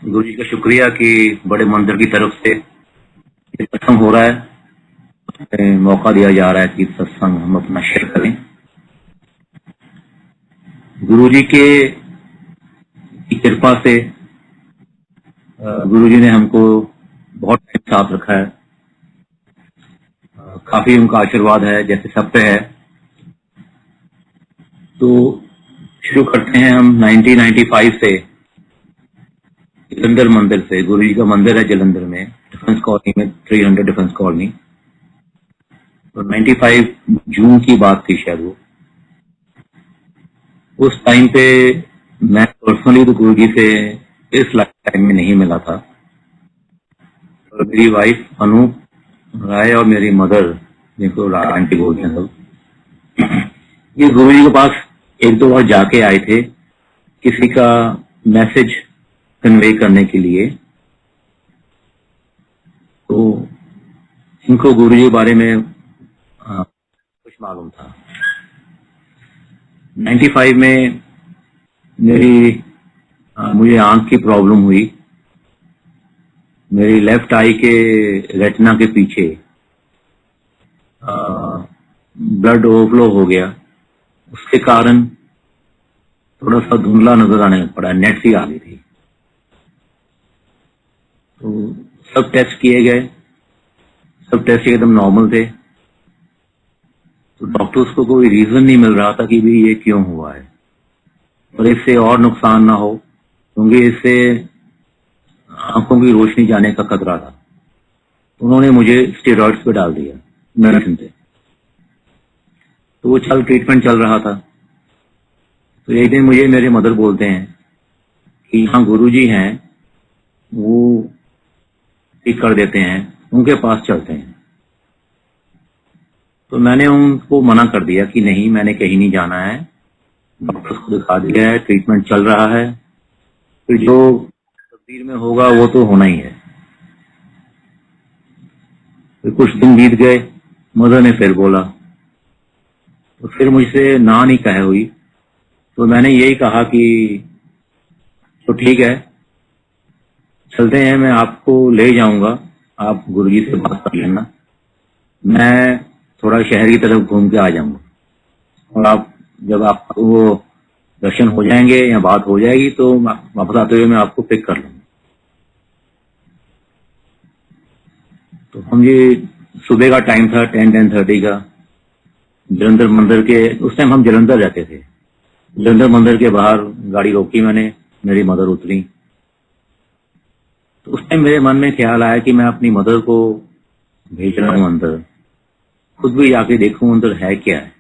गुरु जी का शुक्रिया कि बड़े मंदिर की तरफ से ये सत्संग हो रहा है, मौका दिया जा रहा है कि सत्संग हम अपना शेयर करें। गुरु जी के की कृपा से गुरु जी ने हमको बहुत टाइम साथ रखा है। काफी उनका आशीर्वाद है, जैसे सब पे है। तो शुरू करते हैं हम 1995 से, जलंधर मंदिर से। गुरु जी का मंदिर है जलंधर में, डिफेंस कॉलोनी में, 300 डिफेंस कॉलोनी। तो 95 जून की बात थी शायद वो। उस टाइम पे मैं पर्सनली तो गुरु जी से इस लाइफ टाइम में नहीं मिला था, और मेरी वाइफ अनु राय और मेरी मदर, जिनको आंटी बोलते हैं सब, ये गुरु जी के पास एक दो बार जाके आए थे किसी का मैसेज कन्वे करने के लिए। तो इनको गुरु जी के बारे में कुछ मालूम था। 95 में मुझे आंख की प्रॉब्लम हुई। मेरी लेफ्ट आई के रेटिना के पीछे ब्लड ओवरफ्लो हो गया। उसके कारण थोड़ा सा धुंधला नजर आने पड़ा, नेट सी आ गई थी। तो सब टेस्ट किए गए, सब टेस्ट एकदम नॉर्मल थे। तो डॉक्टर्स को कोई रीजन नहीं मिल रहा था कि भी ये क्यों हुआ है, और इससे और नुकसान ना हो, क्योंकि इससे आंखों की रोशनी जाने का खतरा था। उन्होंने मुझे स्टेरॉइड्स पे डाल दिया, मेडिसिन पे। तो वो ट्रीटमेंट चल रहा था। तो एक दिन मुझे मेरे मदर बोलते हैं कि यहाँ गुरुजी हैं, वो ठीक कर देते हैं, उनके पास चलते हैं। तो मैंने उनको मना कर दिया कि नहीं, मैंने कहीं नहीं जाना है, डॉक्टर्स को दिखा दिया है, ट्रीटमेंट चल रहा है, फिर जो तकदीर में होगा वो तो होना ही है। फिर कुछ दिन बीत गए, मदर ने फिर बोला, तो फिर मुझसे ना नहीं कहे हुई। तो मैंने यही कहा कि तो ठीक है, चलते हैं, मैं आपको ले जाऊंगा, आप गुरुजी से बात कर लेना, मैं थोड़ा शहर की तरफ घूम के आ जाऊंगा, और आप जब आपको वो दर्शन हो जाएंगे या बात हो जाएगी तो वापस आते हुए मैं आपको पिक कर लूंगा। तो हम ये सुबह का टाइम था, 10-10:30 का। जलंधर मंदिर के, उस टाइम हम जलंधर रहते थे, जलंधर मंदिर के बाहर गाड़ी रोकी मैंने, मेरी मदर उतरी। तो उस टाइम मेरे मन में ख्याल आया कि मैं अपनी मदर को भेज रहा हूँ अंदर, खुद भी जाके देखूं अंदर है क्या है।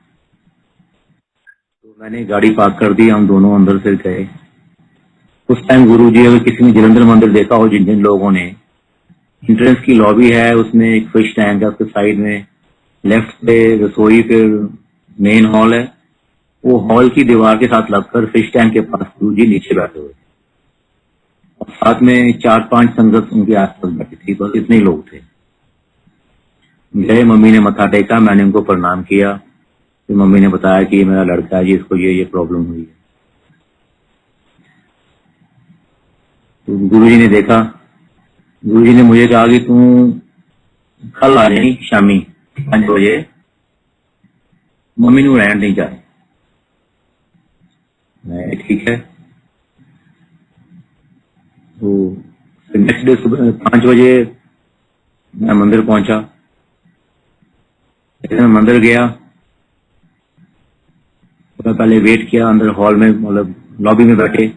तो मैंने गाड़ी पार्क कर दी, हम दोनों अंदर से गए। उस टाइम गुरु जी, अगर किसी ने जलंधर मंदिर देखा हो, जिन जिन लोगों ने, एंट्रेंस की लॉबी है, उसमें एक फिश टैंक है, उसके साइड में लेफ्ट पे रसोई, फिर मेन हॉल है। वो हॉल की दीवार के साथ लगकर फिश टैंक के पास गुरु जी नीचे बैठे हुए, और साथ में 4-5 संगत उनके आसपास बैठी थी, बस इतने ही लोग थे। गए, मम्मी ने मत्था टेका, मैंने उनको प्रणाम किया। फिर मम्मी ने बताया कि मेरा लड़का है जी, इसको ये प्रॉब्लम हुई है। तो गुरुजी ने देखा, गुरुजी ने मुझे कहा कि तू कल आ जाए शामी 5 बजे, मम्मी नू रहन नहीं जाए। मैं ठीक है। तो नेक्स्ट डे सुबह 5 बजे मैं मंदिर पहुंचा। मैं मंदिर गया, तो पहले वेट किया अंदर हॉल में, मतलब लॉबी में बैठे।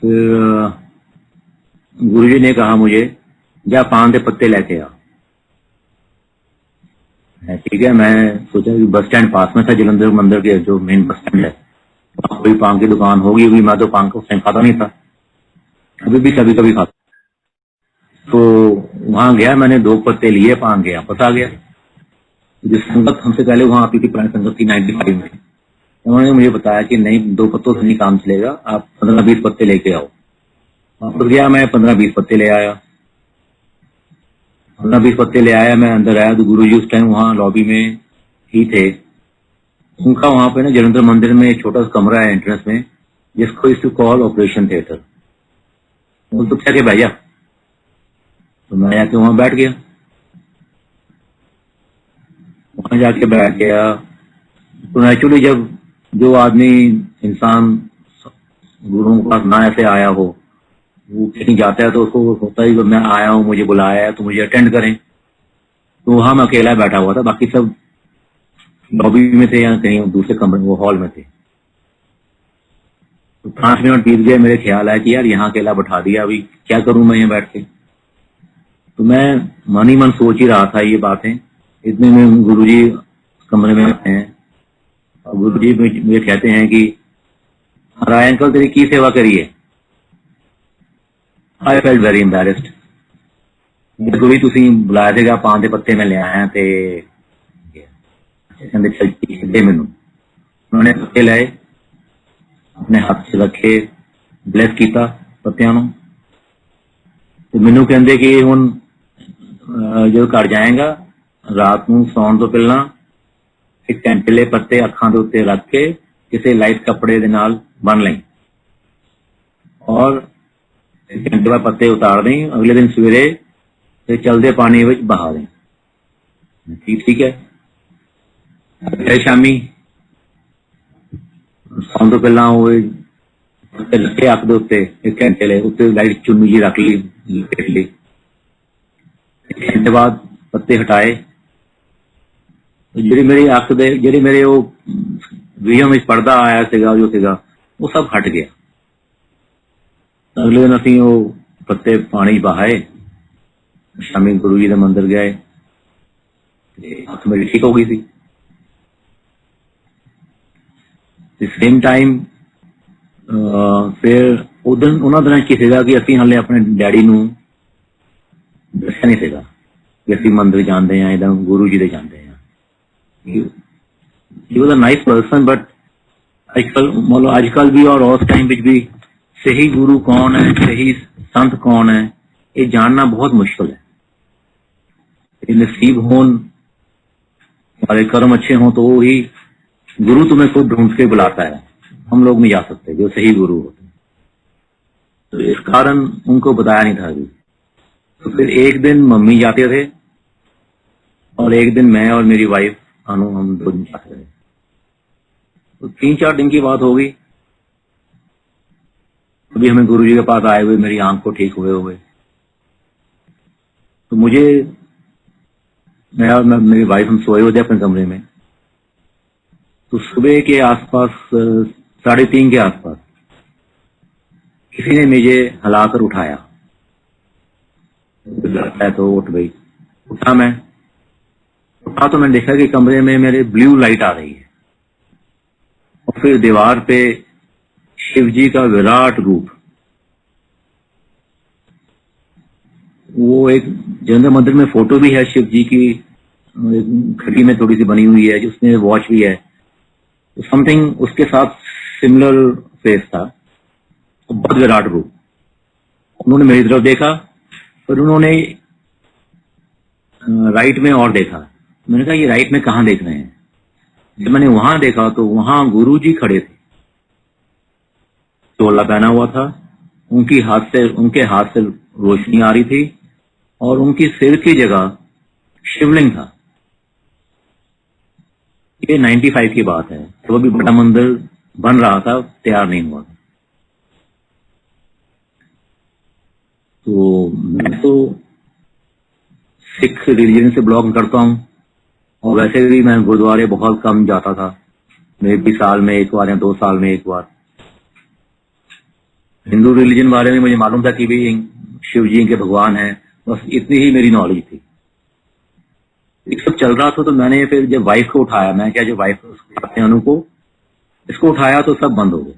फिर गुरुजी ने कहा मुझे, जा पान के पत्ते लेके आ। ठीक है, मैं सोचा कि बस स्टैंड पास में था, जलंधर मंदिर के जो मेन बस स्टैंड है, वहां कोई पान की दुकान होगी, मैं तो पान को खाता नहीं था, अभी भी कभी कभी खाता। तो वहां गया, मैंने 2 पत्ते लिए, पान के वापस आ गया। जो संगत हमसे पहले वहां आती थी, पुरानी संगत थी 95 में, उन्होंने मुझे बताया कि नहीं, 2 पत्तों से नहीं काम चलेगा, आप 15-20 पत्ते लेके आओ। वापस गया, मैं 15-20 पत्ते ले आया। 15-20 पत्ते ले आया, मैं अंदर आया तो गुरुजी उस टाइम वहां लॉबी में ही थे। उनका वहां पे ना जलंधर मंदिर में एक छोटा सा कमरा है एंट्रेंस में, जिसको इस कॉल ऑपरेशन थिएटर। बोल तो क्या के भाई जा। तो मैं जाके वहां बैठ गया, वहां जाके बैठ गया। तो नेचुरली जब जो आदमी इंसान गुरुओं के पास ना ऐसे आया हो, वो कहीं जाता है तो उसको होता है कि मैं आया हूँ, मुझे बुलाया है तो मुझे अटेंड करें। तो वहां मैं अकेला बैठा हुआ था, बाकी सब लॉबी में थे या कहीं दूसरे कमरे वो हॉल में थे। तो 5 मिनट बीत गए, मेरे ख्याल आया कि यार यहाँ अकेला बैठा दिया, अभी क्या करूं मैं यहाँ बैठ के। तो मैं मन ही मन सोच ही रहा था ये बातें। इतने में गुरुजी कमरे में हैं और गुरुजी मुझे कहते हैं कि राय अंकल तेरी की सेवा करिए। I felt very embarrassed. मेरे को भी तुसी बुलाया ਸੀਗਾ पान ਦੇ पत्ते में ले आया ਤੇ ਕਹਿੰਦੇ चल ठीक है, दे मैनू। उन्होंने पत्ते लाए, अपने हाथ से रखे, ब्लेस किया पत्तियां ਨੂੰ। ਤੇ ਮੈਨੂੰ ਕਹਿੰਦੇ कि ਹੁਣ ਜਦੋਂ ਘਰ ਜਾਏਗਾ ਰਾਤ ਨੂੰ ਸੌਣ ਤੋਂ ਪਹਿਲਾਂ ਇੱਕ ਘੰਟੇ ਪੱਤੇ ਅੱਖਾਂ ਦੇ ਉੱਤੇ ਰੱਖ ਕੇ ਕਿਸੇ ਲਾਈਟ ਕੱਪੜੇ ਦੇ ਨਾਲ ਬੰਨ ਲਈ और एक घंटे बाद पत्ते उतार दें, अगले दिन सवेरे ਤੇ चलते पानी में बहा दें। ठीक है। फिर शामी ਸੌਣ ਤੋਂ ਪਹਿਲਾਂ ਉਹ ਪੱਤੇ ਲੱਗੇ ਅੱਖ ਦੇ ਉੱਤੇ, एक घंटे लिए उत्ते लाइट चुन्नी जी रख ली, लेट ली। एक घंटे बाद पत्ते हटाए, ਜਿਹੜੀ ਮੇਰੀ ਅੱਖ ਦੇ ਜਿਹੜੇ ਮੇਰੇ ਉਹ ਵਿਜ਼ਨ ਵਿੱਚ ਪਰਦਾ ਆਇਆ ਸੀਗਾ ਜੋ ਸੀਗਾ ਉਹ ਸਭ ਹਟ ਗਿਆ। अगले दिन ਅਸੀਂ ਉਹ पत्ते पानी बहाए, शामी गुरु जी के मंदिर गए, अख मेरी ठीक हो गई थी। सेम टाइम फिर उस दिन उन्होंने दिनों की सीगा कि ਅਸੀਂ ਹਾਲੇ ਆਪਣੇ ਡੈਡੀ ਨੂੰ ਦੱਸਿਆ ਨਹੀਂ ਸੀਗਾ ਕਿ ਅਸੀਂ ਮੰਦਿਰ ਜਾਂਦੇ ਹਾਂ, ਇਦਾਂ ਗੁਰੂ ਜੀ ਦੇ ਜਾਂਦੇ ਹਾਂ। he was a nice person, but आजकल भी और उस टाइम भी सही गुरु कौन है, सही संत कौन है, ये जानना बहुत मुश्किल है। नसीब होन, हमारे कर्म अच्छे हों तो वो ही गुरु तुम्हें खुद ढूंढ के बुलाता है, हम लोग नहीं जा सकते जो सही गुरु होते हैं। तो इस कारण उनको बताया नहीं था अभी। तो फिर एक दिन मम्मी जाते थे और एक दिन मैं और मेरी वाइफ अनु, हम 2 दिन जाते थे। तो 3-4 दिन की बात होगी, अभी हमें गुरु जी के पास आए हुए, मेरी आंख को ठीक हुए। तो मुझे मैं और मेरी वाइफ हम सोए हुए थे अपने कमरे में। तो सुबह के आसपास 3:30 के आसपास किसी ने मुझे हिलाकर उठाया, तो उठ गई। उठा तो मैंने देखा कि कमरे में मेरे ब्लू लाइट आ रही है और फिर दीवार पे शिव जी का विराट रूप, वो एक जैन मंदिर में फोटो भी है शिव जी की, खड़ी में थोड़ी सी बनी हुई है, जिसमें वॉच भी है। तो समथिंग उसके साथ सिमिलर फेस था, तो बहुत विराट रूप। उन्होंने मेरी तरफ देखा, फिर उन्होंने राइट में और देखा। मैंने कहा ये राइट में कहाँ देख रहे हैं। जब मैंने वहां देखा तो वहां गुरु जी खड़े थे, चोला पहना हुआ था, उनके हाथ से रोशनी आ रही थी और उनकी सिर की जगह शिवलिंग था। ये 95 की बात है, तो अभी बड़ा मंदिर बन रहा था, तैयार नहीं हुआ था। तो मैं तो सिख रिलीजन से बिलोंग करता हूँ और वैसे भी मैं गुरुद्वारे बहुत कम जाता था, मेरे भी साल में एक बार या 2 साल में एक बार। हिंदू रिलीजन बारे में मुझे मालूम था कि भी शिव जी के भगवान हैं, बस इतनी ही मेरी नॉलेज थी। ये सब चल रहा था, तो मैंने फिर जब वाइफ को उठाया, मैं क्या जो वाइफ को अनु को इसको उठाया तो सब बंद हो गए।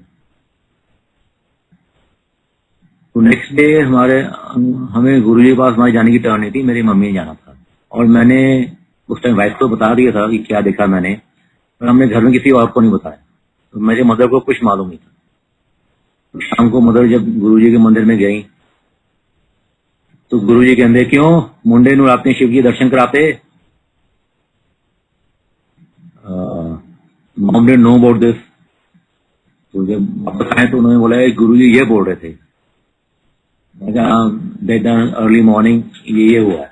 तो नेक्स्ट डे हमें गुरु जी के पास हमारी जाने की टर्न नहीं थी, मेरी मम्मी ने जाना था और मैंने उस टाइम वाइफ को बता दिया था कि क्या देखा मैंने, और हमने घर में किसी और को नहीं बताया। तो मेरे मदर को कुछ मालूम नहीं था। तो शाम को मदर जब गुरु जी के मंदिर में गई तो गुरु जी कहते क्यों मुंडे नू आपने शिव जी दर्शन कराते। Mom didn't know about this. तो जब वापस आए तो उन्होंने बोला गुरु जी ये बोल रहे थे। अर्ली मॉर्निंग ये हुआ है।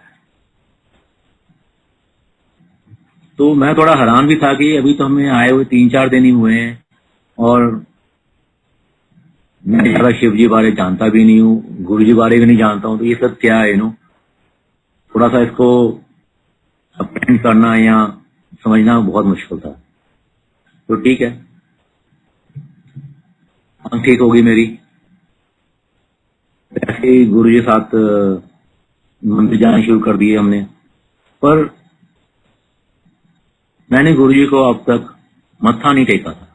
तो मैं थोड़ा हैरान भी था कि अभी तो हमें आए हुए 3-4 दिन ही हुए हैं और मैं ज्यादा शिव जी बारे जानता भी नहीं हूँ, गुरु जी बारे भी नहीं जानता हूँ, तो ये सब क्या है थोड़ा सा इसको अप्रेंड करना या समझना बहुत मुश्किल था। तो ठीक है, आंख ठीक होगी मेरी। ऐसे ही गुरु जी साथ मंदिर जाना शुरू कर दिए हमने। पर मैंने गुरु जी को अब तक मत्था नहीं टेका था,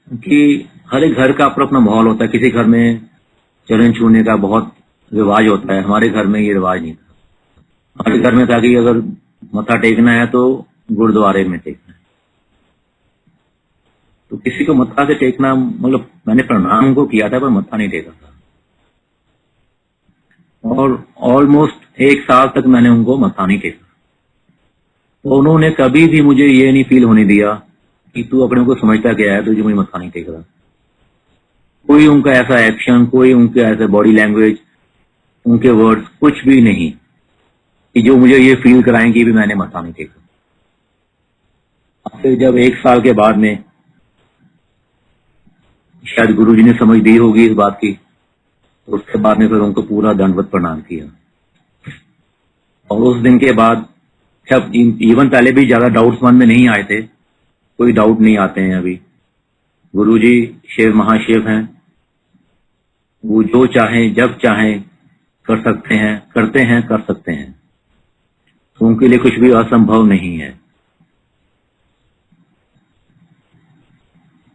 क्योंकि हर एक घर का अपना अपना माहौल होता है। किसी घर में चरण छूने का बहुत रिवाज होता है, हमारे घर में ये रिवाज नहीं था। हमारे घर में था कि अगर मत्था टेकना है तो गुरुद्वारे में टेकना है। तो किसी को मत्था से टेकना, मतलब मैंने प्रणाम को किया था पर मत्था नहीं टेका था। और ऑलमोस्ट 1 साल तक मैंने उनको मत्था नहीं टेका। तो उन्होंने कभी भी मुझे ये नहीं फील होने दिया कि तू अपने को समझता क्या है, तुझे मुझे मत्था नहीं टेक रहा। कोई उनका ऐसा एक्शन, कोई उनके ऐसे बॉडी लैंग्वेज, उनके वर्ड्स कुछ भी नहीं कि जो मुझे ये फील कराएं कि भी मैंने मत्था नहीं टेका। फिर जब 1 साल के बाद में शायद गुरुजी ने समझ दी होगी इस बात की, तो उसके बाद में फिर उनको पूरा दंडवत प्रणाम किया। और उस दिन के बाद जब इवन पहले भी ज्यादा डाउट्स मन में नहीं आए थे, कोई डाउट नहीं आते हैं अभी। गुरुजी शिव महाशिव हैं, वो जो चाहें जब चाहें कर सकते हैं, करते हैं, कर सकते हैं। तो उनके लिए कुछ भी असंभव नहीं है।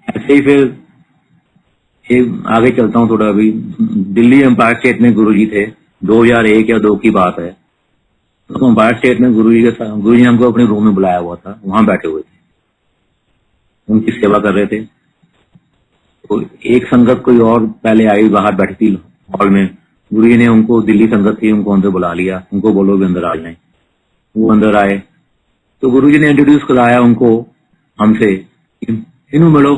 ऐसे ही फिर आगे चलता हूं थोड़ा। अभी दिल्ली एम्पायर स्टेट में गुरुजी थे, 2001 या 2 की बात है। तो एम्पायर स्टेट में गुरुजी ने हमको अपने रूम में बुलाया हुआ था, वहां बैठे हुए थे, उनकी सेवा कर रहे थे। तो एक संगत कोई और पहले आई, बाहर बैठी थी हॉल में। गुरुजी ने उनको, दिल्ली संगत थी, उनको अंदर बुला लिया, उनको बोलो भी अंदर आ जाए। वो अंदर आए तो गुरुजी ने इंट्रोड्यूस कराया उनको हमसे, इन्हों मिलो।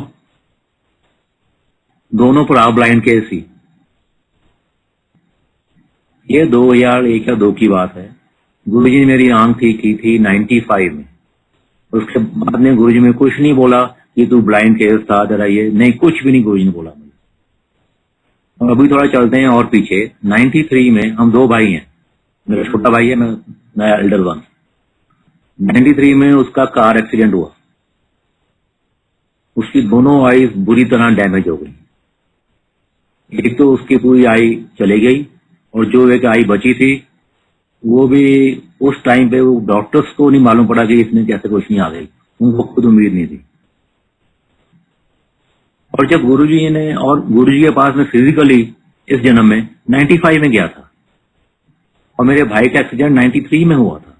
दोनों भरा ब्लाइंड केस ही। ये 2001 या 2 की बात है। गुरुजी ने मेरी आंख ठीक की थी 95 में। उसके बाद में गुरुजी में कुछ नहीं बोला कि तू ब्लाइंड केस था जरा, ये नहीं, कुछ भी नहीं गुरुजी ने बोला मुझे। और अभी थोड़ा चलते हैं और पीछे। 93 में हम 2 भाई हैं, मेरा छोटा भाई है, मैं एल्डर वन। 93 में उसका कार एक्सीडेंट हुआ, उसकी दोनों आईज बुरी तरह डैमेज हो गई। एक तो उसकी पूरी आई चली गई और जो एक आई बची थी वो भी उस टाइम पे वो डॉक्टर्स को नहीं मालूम पड़ा कि इसमें कैसे रोशनी आ गई, उनको खुद उम्मीद नहीं थी। और जब गुरुजी के पास में फिजिकली इस जन्म में 95 में गया था और मेरे भाई का एक्सीडेंट 93 में हुआ था।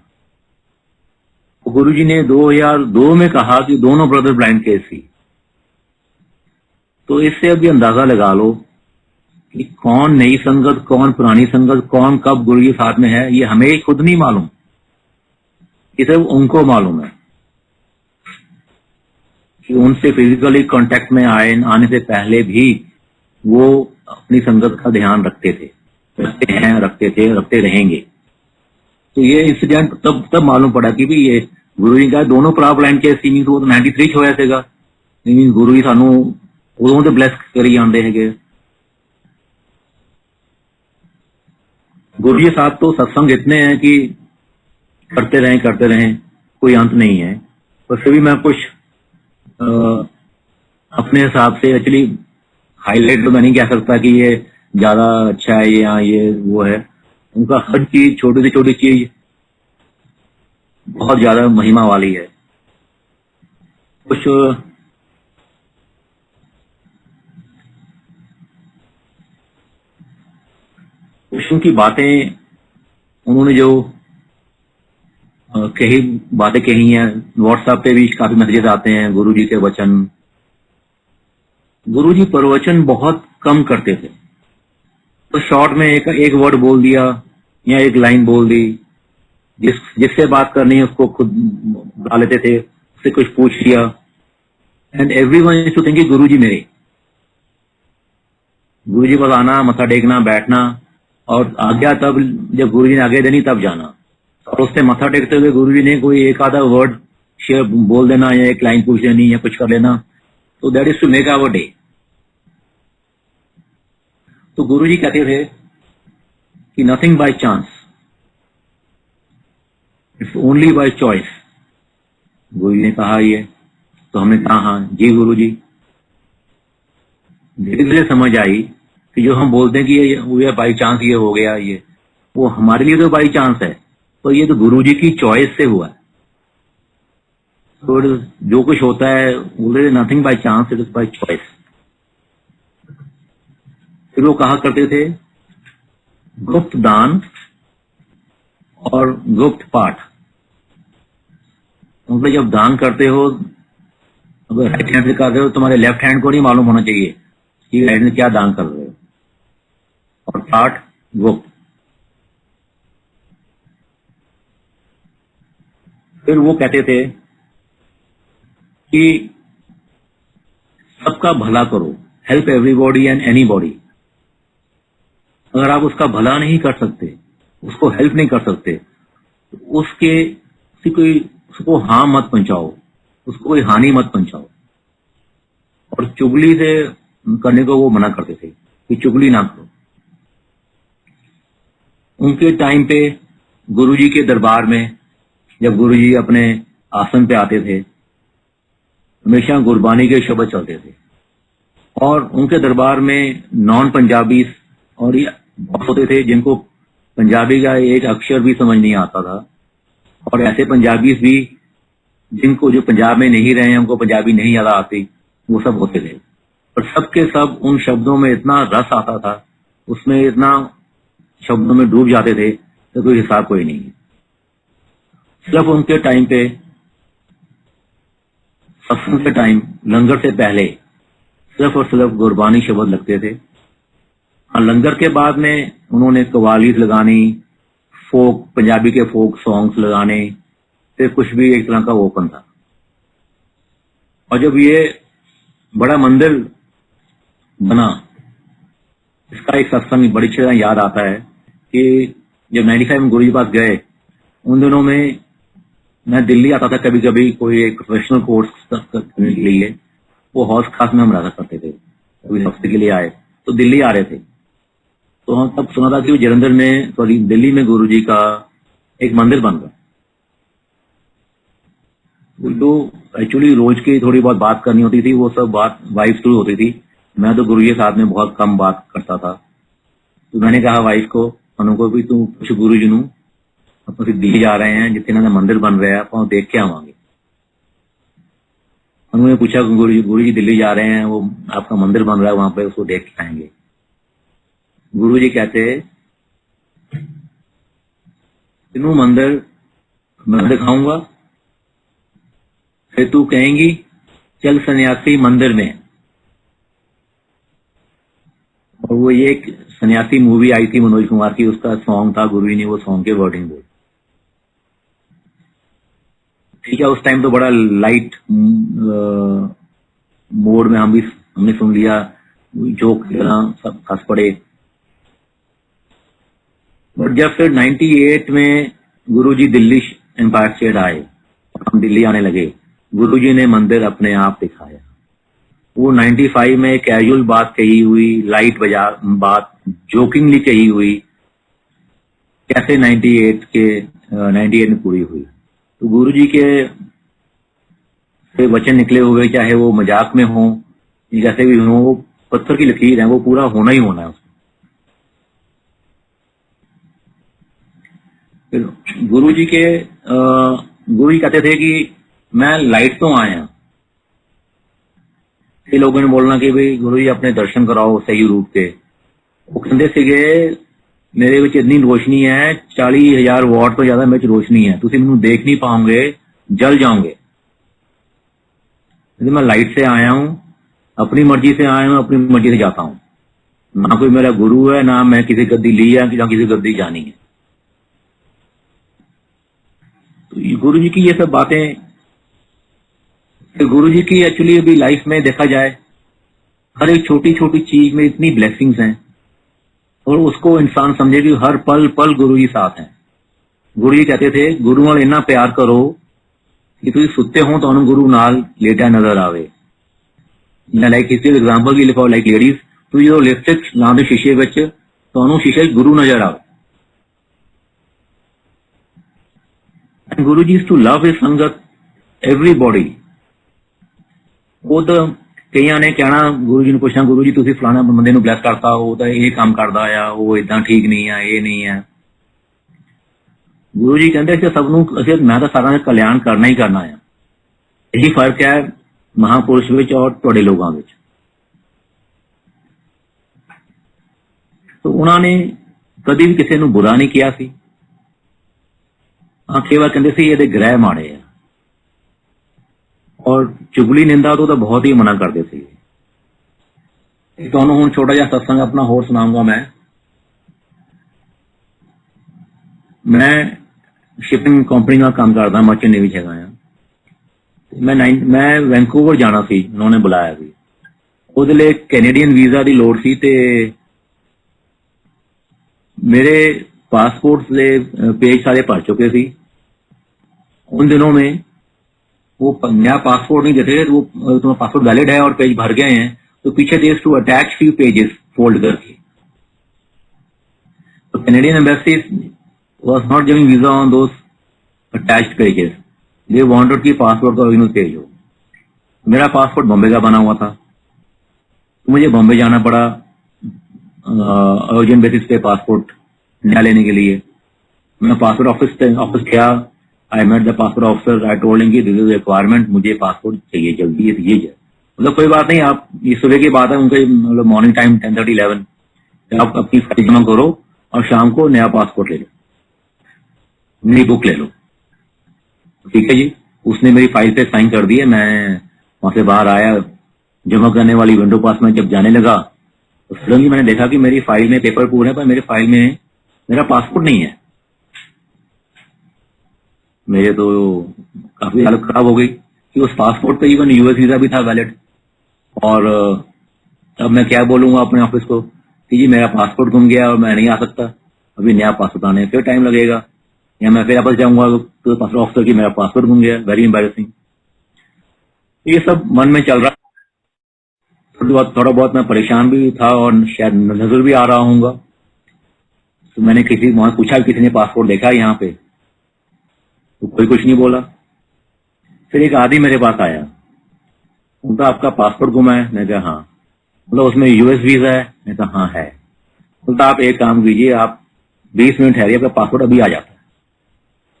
तो गुरुजी ने 2002 में कहा कि दोनों ब्रदर ब्लाइंड केस थी। तो इससे अभी अंदाजा लगा लो कि कौन नई संगत, कौन पुरानी संगत, कौन कब गुरु के साथ में है, ये हमें खुद नहीं मालूम, ये सिर्फ उनको मालूम है कि उनसे फिजिकली कांटेक्ट में आने से पहले भी वो अपनी संगत का ध्यान रखते थे, रखते हैं, रखते थे, रखते रहेंगे। तो ये इंसिडेंट तब मालूम पड़ा कि भी ये गुरु जी का दोनों प्राप लाइन के सी तो 93 होया ਸੀਗਾ। गुरु जी सानू उदों तो ब्लैस करी जाते हैं। गुरु जी साहब तो सत्संग इतने हैं कि करते रहें, कोई अंत नहीं है। पर फिर भी मैं कुछ अपने हिसाब से एक्चुअली हाईलाइट तो मैं नहीं कह सकता कि ये ज्यादा अच्छा है या ये वो है। उनका हर चीज, छोटी से छोटी चीज बहुत ज्यादा महिमा वाली है। कुछ उनकी बातें, उन्होंने जो बातें कही हैं, व्हाट्सएप पे भी काफी मैसेजेस आते हैं गुरु जी के वचन। गुरु जी प्रवचन बहुत कम करते थे, तो शॉर्ट में एक वर्ड बोल दिया या एक लाइन बोल दी, जिससे बात करनी है उसको खुद बुला लेते थे, उससे कुछ पूछ लिया। And everyone is to think गुरु जी मेरे, गुरु जी पास आना, मत्था टेकना, बैठना, और आज्ञा तब जब गुरु जी ने आज्ञा देनी तब जाना। और उससे मत्था टेकते हुए गुरु जी ने कोई एक आधा वर्ड शेयर बोल देना या एक लाइन पूछ लेनी या कुछ कर लेना, तो that is to make our day. तो गुरु जी कहते थे कि nothing by chance, it's only by choice. गुरु जी ने कहा ये, तो हमने कहा हाँ जी गुरु जी। धीरे धीरे समझ आई कि जो हम बोलते हैं कि ये बाई चांस ये हो गया, ये वो हमारे लिए तो बाई चांस है, तो ये तो गुरु जी की चॉइस से हुआ है। तो जो कुछ होता है बोलते nothing by chance, it is by choice. फिर वो कहा करते थे गुप्त दान और गुप्त पाठ। मतलब जब दान करते हो, अगर राइट हैंड से करते हो, तुम्हारे लेफ्ट हैंड को नहीं मालूम होना चाहिए कि राइट में क्या दान कर रहे हो। और पाठ गुप्त। फिर वो कहते थे कि सबका भला करो, हेल्प एवरीबॉडी एंड एनीबॉडी। अगर आप उसका भला नहीं कर सकते, उसको हेल्प नहीं कर सकते, तो उसको हार्म मत पहुंचाओ, उसको कोई हानि मत पहुंचाओ। और चुगली से करने को वो मना करते थे कि चुगली ना करो। उनके टाइम पे गुरुजी के दरबार में जब गुरुजी अपने आसन पे आते थे, हमेशा गुरबानी के शब्द चलते थे। और उनके दरबार में नॉन पंजाबी और ये बहुत होते थे जिनको पंजाबी का एक अक्षर भी समझ नहीं आता था, और ऐसे पंजाबी भी जिनको जो पंजाब में नहीं रहे हैं, उनको पंजाबी नहीं ज्यादा आती, वो सब होते थे। और सबके सब उन शब्दों में इतना रस आता था, उसमें इतना शब्दों में डूब जाते थे तो कोई हिसाब कोई नहीं है। सिर्फ उनके टाइम पे सत्संग के टाइम लंगर से पहले सिर्फ और सिर्फ गुरबानी शब्द लगते थे। हाँ, लंगर के बाद में उन्होंने कवालीज लगानी, फोक पंजाबी के फोक सॉन्ग्स लगाने, फिर कुछ भी एक तरह का ओपन था। और जब ये बड़ा मंदिर बना, इसका एक सत्संग बड़ी अच्छी तरह याद आता है कि जब 95 में गुरु जी पास गए, उन दिनों में मैं दिल्ली आता था कभी कभी कोई एक प्रोफेशनल कोर्स करने के लिए। वो हौस खास में हम रहा करते थे, कभी हफ्ते के लिए आए तो दिल्ली आ रहे थे। तो हम तब सुना था कि जलंधर में, सॉरी दिल्ली में गुरु जी का एक मंदिर बन रहा। तो एक्चुअली रोज की थोड़ी बहुत बात करनी होती थी, वो सब बात वाइफ थ्रू होती थी। मैं तो गुरु जी के साथ में बहुत कम बात करता था। तो मैंने कहा वाइफ को, उनको भी तू कुछ गुरु जी नू अपन दिल्ली जा रहे हैं, जितने ना मंदिर बन रहे हैं अपन देख के आवांगे। उन्होंने पूछा गुरु जी दिल्ली जा रहे हैं, वो आपका मंदिर बन रहा है वहां पे, उसको देख के आएंगे। गुरु जी कहते तीनों मंदिर मैं दिखाऊंगा, फिर तू कहेंगी चल सन्यासी मंदिर में। और वो ये एक सन्यासी मूवी आई थी मनोज कुमार की, उसका सॉन्ग था, गुरु जी ने वो सॉन्ग के वर्डिंग बोले। ठीक है, उस टाइम तो बड़ा लाइट मोड में हमने सुन लिया, जोक की तरह सब हंस पड़े। बट जब फिर 98 में गुरुजी दिल्ली एम्पायर स्टेट आए और हम दिल्ली आने लगे, गुरुजी ने मंदिर अपने आप दिखाया। वो 95 में कैजुअल बात कही हुई, लाइट बात जोकिंगली कही हुई, कैसे 98 में पूरी हुई। तो गुरुजी के से वचन निकले हुए, चाहे वो मजाक में हो जैसे भी हो, वो पत्थर की लकीर है, वो पूरा होना ही होना है। गुरु जी कहते थे कि मैं लाइट तो आया। कई लोगों ने बोलना कि भाई गुरु जी अपने दर्शन कराओ सही रूप के। वो कहते थे मेरे विच इतनी रोशनी है, 40,000 वाट तो ज्यादा मेरे रोशनी है, तुम मैनू देख नहीं पाओगे, जल जाओगे। मैं लाइट से आया हूं, अपनी मर्जी से आया हूं, अपनी मर्जी से जाता हूं। ना कोई मेरा गुरु है, ना मैं किसी गद्दी ली है, ना किसी गद्दी जानी है। तो गुरु जी की ये सब बातें, गुरु जी की एक्चुअली अभी लाइफ में देखा जाए, हर एक छोटी छोटी चीज में इतनी ब्लेसिंग्स हैं, और उसको इंसान समझे कि हर पल पल गुरु जी साथ हैं। गुरु जी कहते थे, गुरु नाल इन्ना प्यार करो कि तुम सुते हो तो गुरु नाल लेटा नजर आवे। लाइक इस एग्जाम्पल की लिखो, लाइक लेडीज तू जो लिपस्टिक लाने शीशे विच तो शीशे गुरु नजर आवे। गुरु जी टू लव हिज संगत एवरीबॉडी। वो तो कईयां ने कहना, गुरु जी ने पूछना, गुरु जी तुसी फलाना बंदे नु ब्लैस करता हो तो ये काम करता आ, वो इदा ठीक नहीं है, ये नहीं है। गुरु जी कहते हैं सब मैं तो सारा कल्याण करना ही करना है। यही फर्क है महापुरुष विच और तुहाडे लोगों विच। तो उन्होंने कभी भी किसी को बुरा नहीं किया सी। हाँ, केवल कहते सी ये ग्रह माड़े है, और चुगली निंदा तो बहुत ही मना करते थे। तुहानू हुण छोटा जिहा सत्संग अपना होर सुनाऊंगा। मैं शिपिंग कंपनी का काम करता, मर्चेंट नेवी हैगा आ। मैं वैंकूवर जाना सी, उन्होंने बुलाया सी। ਉਹਦੇ ਲਈ कैनेडियन वीजा की लोड़ सी ते मेरे पासपोर्ट के पेज सारे भर चुके सी। उन दिनों में वो नया पासपोर्ट नहीं देते, वो तुम्हारा पासपोर्ट वैलिड है और पेज भर गए हैं तो पीछे देश to attach few pages fold करके। तो Canadian embassy was not giving visa on those attached pages. They wanted कि पासपोर्ट का ओरिजिनल पेज हो। मेरा पासपोर्ट बॉम्बे का बना हुआ था, तो मुझे बॉम्बे जाना पड़ा अर्जेंट बेसिस पे पासपोर्ट नया लेने के लिए। मैं पासपोर्ट ऑफिस गया। I met the passport officer. I told him कि दिस इज रिक्वायरमेंट, मुझे पासपोर्ट चाहिए जल्दी, ये चाहिए। मतलब कोई बात नहीं, आप ये सुबह की बात है, उनके मतलब मॉर्निंग टाइम 10:30 11, आप अपनी फाइल जमा करो और शाम को नया पासपोर्ट ले लो, नई बुक ले लो। ठीक है जी। उसने मेरी फाइल पे साइन कर दिए। मैं वहां से बाहर आया, जमा करने वाली विंडो पास में जब जाने लगा तो सडनली मैंने देखा कि मेरी फाइल में पेपर पूरे हैं, पर मेरी फाइल में मेरा पासपोर्ट नहीं है। मेरे तो काफी हालत खराब हो गई कि उस पासपोर्ट पे इवन यूएस वीजा भी था वैलिड। और अब मैं क्या बोलूंगा अपने ऑफिस को कि जी मेरा पासपोर्ट गुम गया और मैं नहीं आ सकता, अभी नया पासपोर्ट आने फिर टाइम लगेगा, या मैं फिर वापस जाऊंगा तो पासपोर्ट ऑफिसर की मेरा पासपोर्ट गुम गया। Very embarrassing. ये सब मन में चल रहा। थोड़ा बहुत मैं परेशान भी था और शायद नजर भी आ रहा हूँ। तो मैंने किसी वहां पूछा, किसी ने पासपोर्ट देखा यहाँ पे, तो कोई कुछ नहीं बोला। फिर एक आदमी मेरे पास आया, उनका आपका पासपोर्ट गुमा है? मैं कहा हाँ। मतलब उसमें यूएस वीजा है? मैं कहा हाँ है। बोलता आप एक काम कीजिए, आप 20 मिनट ठहरिए, आपका पासपोर्ट अभी आ जाता है।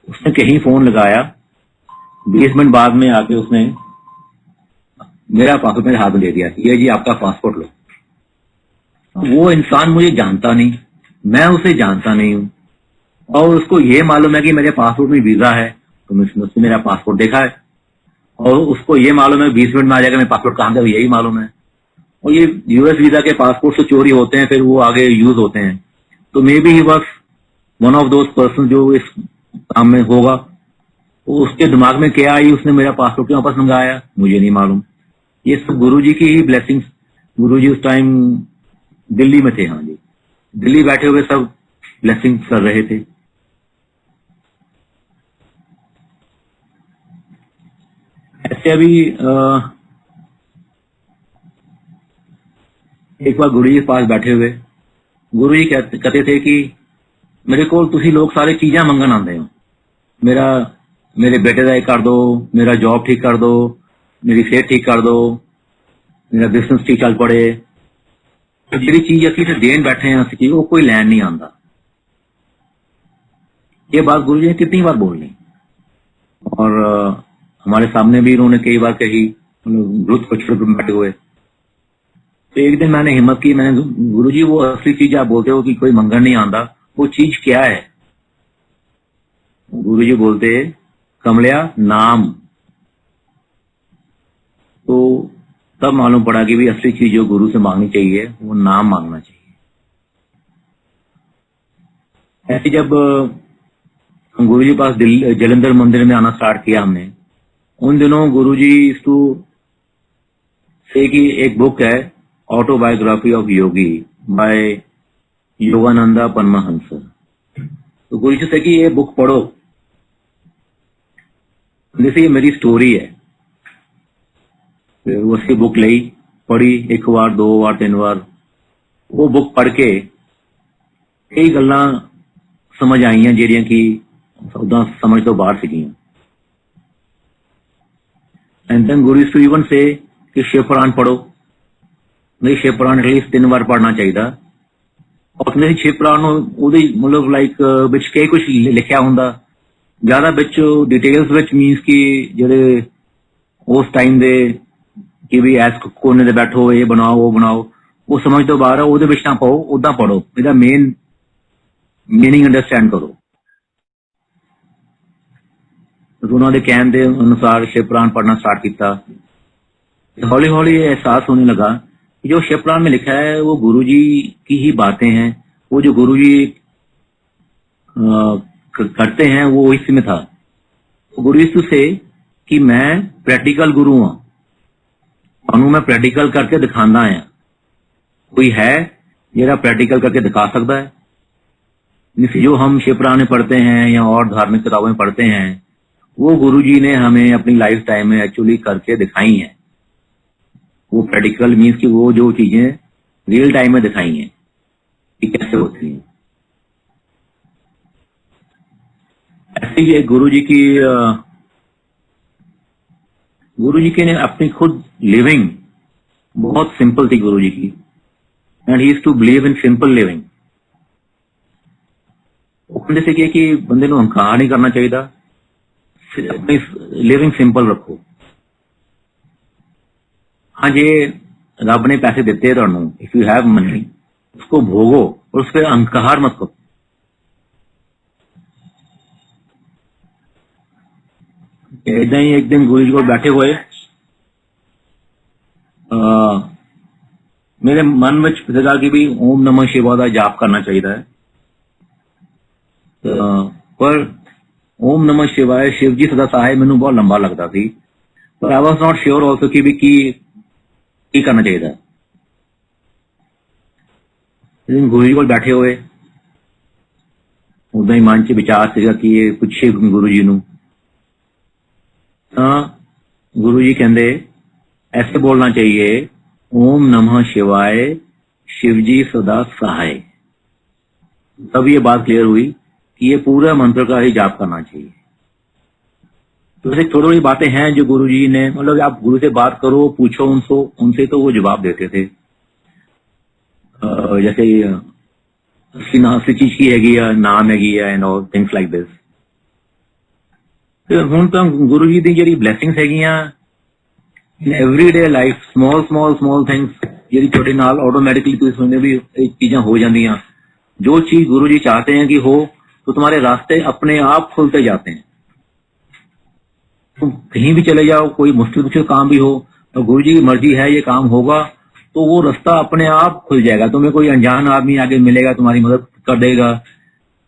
उसने कहीं फोन लगाया, 20 मिनट बाद में आके उसने मेरा पासपोर्ट मेरे हाथ में दे दिया, ये जी आपका पासपोर्ट लो। वो इंसान मुझे जानता नहीं, मैं उसे जानता नहीं हूँ, और उसको ये मालूम है कि मेरे पासपोर्ट में वीजा है, तो मुझसे मेरा पासपोर्ट देखा है, और उसको ये मालूम है 20 मिनट में आ जाएगा, मेरा पासपोर्ट कहाँ का यही मालूम है। और ये यूएस वीजा के पासपोर्ट से चोरी होते हैं, फिर वो आगे यूज होते हैं। तो may be he was one of those person जो इस काम में होगा। तो उसके दिमाग में क्या आई, उसने मेरा पासपोर्ट क्यों वापस मंगाया, मुझे नहीं मालूम। ये सब गुरु जी की ही ब्लेसिंग्स। गुरु जी उस टाइम दिल्ली में थे। हाँ जी, दिल्ली बैठे हुए सब ब्लेसिंग कर रहे थे। ऐसे अभी एक बार गुरु जी के पास बैठे हुए, गुरु जी कहते थे कि मेरे को तुसी लोग सारे चीजा मंगन आते हो, मेरे बेटे का कर दो, मेरा जॉब ठीक कर दो, मेरी सेहत ठीक कर दो, मेरा बिजनेस ठीक चल पड़े। तो जी चीज असं तो देन बैठे हैं, असं चीज वो कोई लैन नहीं आता। ये बात गुरु जी ने कितनी बार बोलनी, और हमारे सामने भी इन्होंने कई बार कही, ग्रुप को छोटे ग्रुप बैठे हुए। तो एक दिन मैंने हिम्मत की, मैंने गुरु जी वो असली चीज आप बोलते हो कि कोई मंगन नहीं आता, वो चीज क्या है? गुरु जी बोलते कमलिया नाम। तो तब मालूम पड़ा कि भी असली चीज जो गुरु से मांगनी चाहिए वो नाम मांगना चाहिए। ऐसे जब गुरु जी पास जलंधर मंदिर में आना स्टार्ट किया हमने, उन दिनों गुरु जी से की एक बुक है autobiography of Yogi by Yogananda Paramhansa. तो गुरु जी से कि ये बुक पढ़ो, जैसे ये मेरी स्टोरी है। फिर उसकी बुक ली, पढ़ी, एक बार, दो बार, तीन बार। वो बुक पढ़ के कई गल्लां समझ आईयां ਜਿਹੜੀਆਂ कि उदा समझ तो बाहर सीगियां। And then Guru to even से कि शिव पुराण पढ़ो। नहीं, शिव पुराण एटलीस्ट 3 बार पढ़ना चाहिए। और नहीं, शिव पुराण मतलब लाइक विच कई कुछ लिखा होंदा, ज्यादा विच डिटेल्स विच मीनस कि जेडे उस टाइम दे कि भी ऐस कोने दे बैठो, ये बनाओ, वो बनाओ, वो समझ तो बाहर है। ਉਹਦੇ ਵਿੱਚ ना पाओ, उदा पढ़ो, ਇਹਦਾ मेन मीनिंग अंडरस्टैंड करो। तो उन्होंने कहने के अनुसार शिव पुराण पढ़ना स्टार्ट किया। हौली हौली एहसास होने लगा कि जो शिव पुराण में लिखा है वो गुरु जी की ही बातें हैं। वो जो गुरु जी करते हैं वो इसी में था। तो गुरु जी से कि मैं प्रैक्टिकल गुरु हाँ, ਤੁਹਾਨੂੰ मैं प्रैक्टिकल करके दिखाना है। कोई है जरा प्रैक्टिकल करके दिखा सकता है? जो हम शिव पुराण में पढ़ते हैं या और धार्मिक किताबों में पढ़ते हैं, वो गुरु जी ने हमें अपनी लाइफ टाइम में एक्चुअली करके दिखाई हैं। वो प्रैक्टिकल मीन्स कि वो जो चीजें रियल टाइम में दिखाई हैं कि कैसे होती हैं। ऐसे ही गुरु जी की ने अपनी खुद लिविंग बहुत सिंपल थी गुरु जी की। And he used to believe in simple living. कहते थे कि बंदे को हंकार नहीं करना चाहिए, लिविंग सिंपल रखो। हाँ, जे रब ने पैसे दिते तुहानू, इफ यू हैव मनी, उसको भोगो और उस पर अहंकार मत करो। इदा ही एक दिन गुरु जी को बैठे हुए मेरे मन में सीधा कि भी ओम नमः शिवाय का जाप करना चाहिए है। पर ओम नमः शिवाय शिव जी सदा सहाय मैनू बहुत लंबा लगता थी। पर I was not sure also कि भी की करना चाहिए। गुरु जी को बैठे हुए उदा ही मन च विचार सीगा कि ये पूछे गुरु जी नू। गुरु जी कहते ऐसे बोलना चाहिए, ओम नमः शिवाय शिव जी सदा सहाय। तब ये बात क्लियर हुई कि ये पूरा मंत्र का ही जाप करना चाहिए। तो ऐसे थोड़ी थोड़ी बातें हैं जो गुरु जी ने, मतलब आप गुरु से बात करो, पूछो उनसे तो वो जवाब देते थे। जैसे असली चीज की हैगी है, नाम हैगी है and all things like this. ਹੁਣ ਤਾਂ ਗੁਰੂ ਜੀ ਦੀ ਜਿਹੜੀ ਬਲੇਸਿੰਗਸ ਹੈਗੀਆਂ ਇਨ ਐਵਰੀਡੇ ਲਾਈਫ, ਸਮਾਲ ਥਿੰग्स ਜਿਹੜੀ ਤੁਹਾਡੇ ਨਾਲ ਆਟੋਮੈटिकली ਤੁਸੀਂ ਸੁਣਦੇ ਵੀ ਇਹ चीजें हो ਜਾਂਦੀਆਂ। जो चीज गुरु जी चाहते हैं कि हो तो तुम्हारे रास्ते अपने आप खुलते जाते हैं। तुम कहीं भी चले जाओ, कोई मुश्किल काम भी हो, तो गुरु जी की मर्जी है ये काम होगा तो वो रास्ता अपने आप खुल जाएगा। तुम्हें कोई अनजान आदमी आगे मिलेगा, तुम्हारी मदद कर देगा।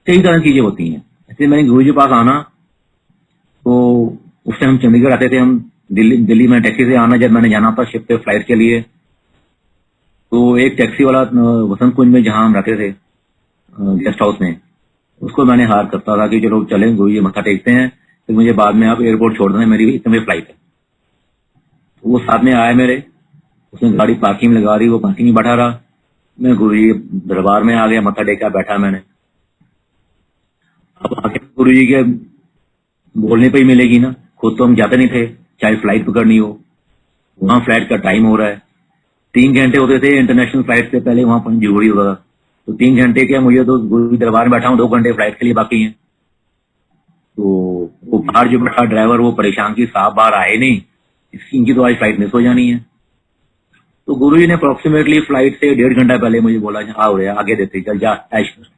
कई तरह की चीजें होती हैं। ऐसे मैंने गुरु जी के पास आना, तो उस टाइम हम चंडीगढ़ आते थे, हम दिल्ली में टैक्सी से आना। जब मैंने जाना था शिप पे फ्लाइट के लिए, तो एक टैक्सी वाला वसंत कुंज में जहां हम रहते थे गेस्ट हाउस में, उसको मैंने हार करता था कि चलो चले गुरु जी मत्था टेकते हैं, फिर मुझे बाद में आप एयरपोर्ट छोड़ देना, मेरी इतने फ्लाइट है। तो वो साथ में आया मेरे, उसने गाड़ी पार्किंग में लगा दी, वो पार्किंग में बैठा रहा। मैं गुरु जी दरबार में आ गया, मत्था टेका, बैठा मैंने। अब आगे गुरु जी के बोलने पे ही मिलेगी ना, खुद तो हम जाते नहीं थे, चाहे फ्लाइट पकड़नी हो। वहां फ्लाइट का टाइम हो रहा है, 3 घंटे होते थे इंटरनेशनल फ्लाइट से पहले वहां पहुंच जरूरी होता था। तो 3 घंटे क्या, मुझे तो गुरु दरबार में बैठा हूँ, 2 घंटे फ्लाइट के लिए बाकी हैं। तो वो बाहर जो बैठा ड्राइवर, वो परेशान की साहब बाहर आए नहीं, इनकी तो आज फ्लाइट मिस हो जानी है। तो गुरु जी ने अप्रोक्सीमेटली फ्लाइट से 1.5 घंटा पहले मुझे बोला, आओ रे आगे देते, चल जा ऐश कर।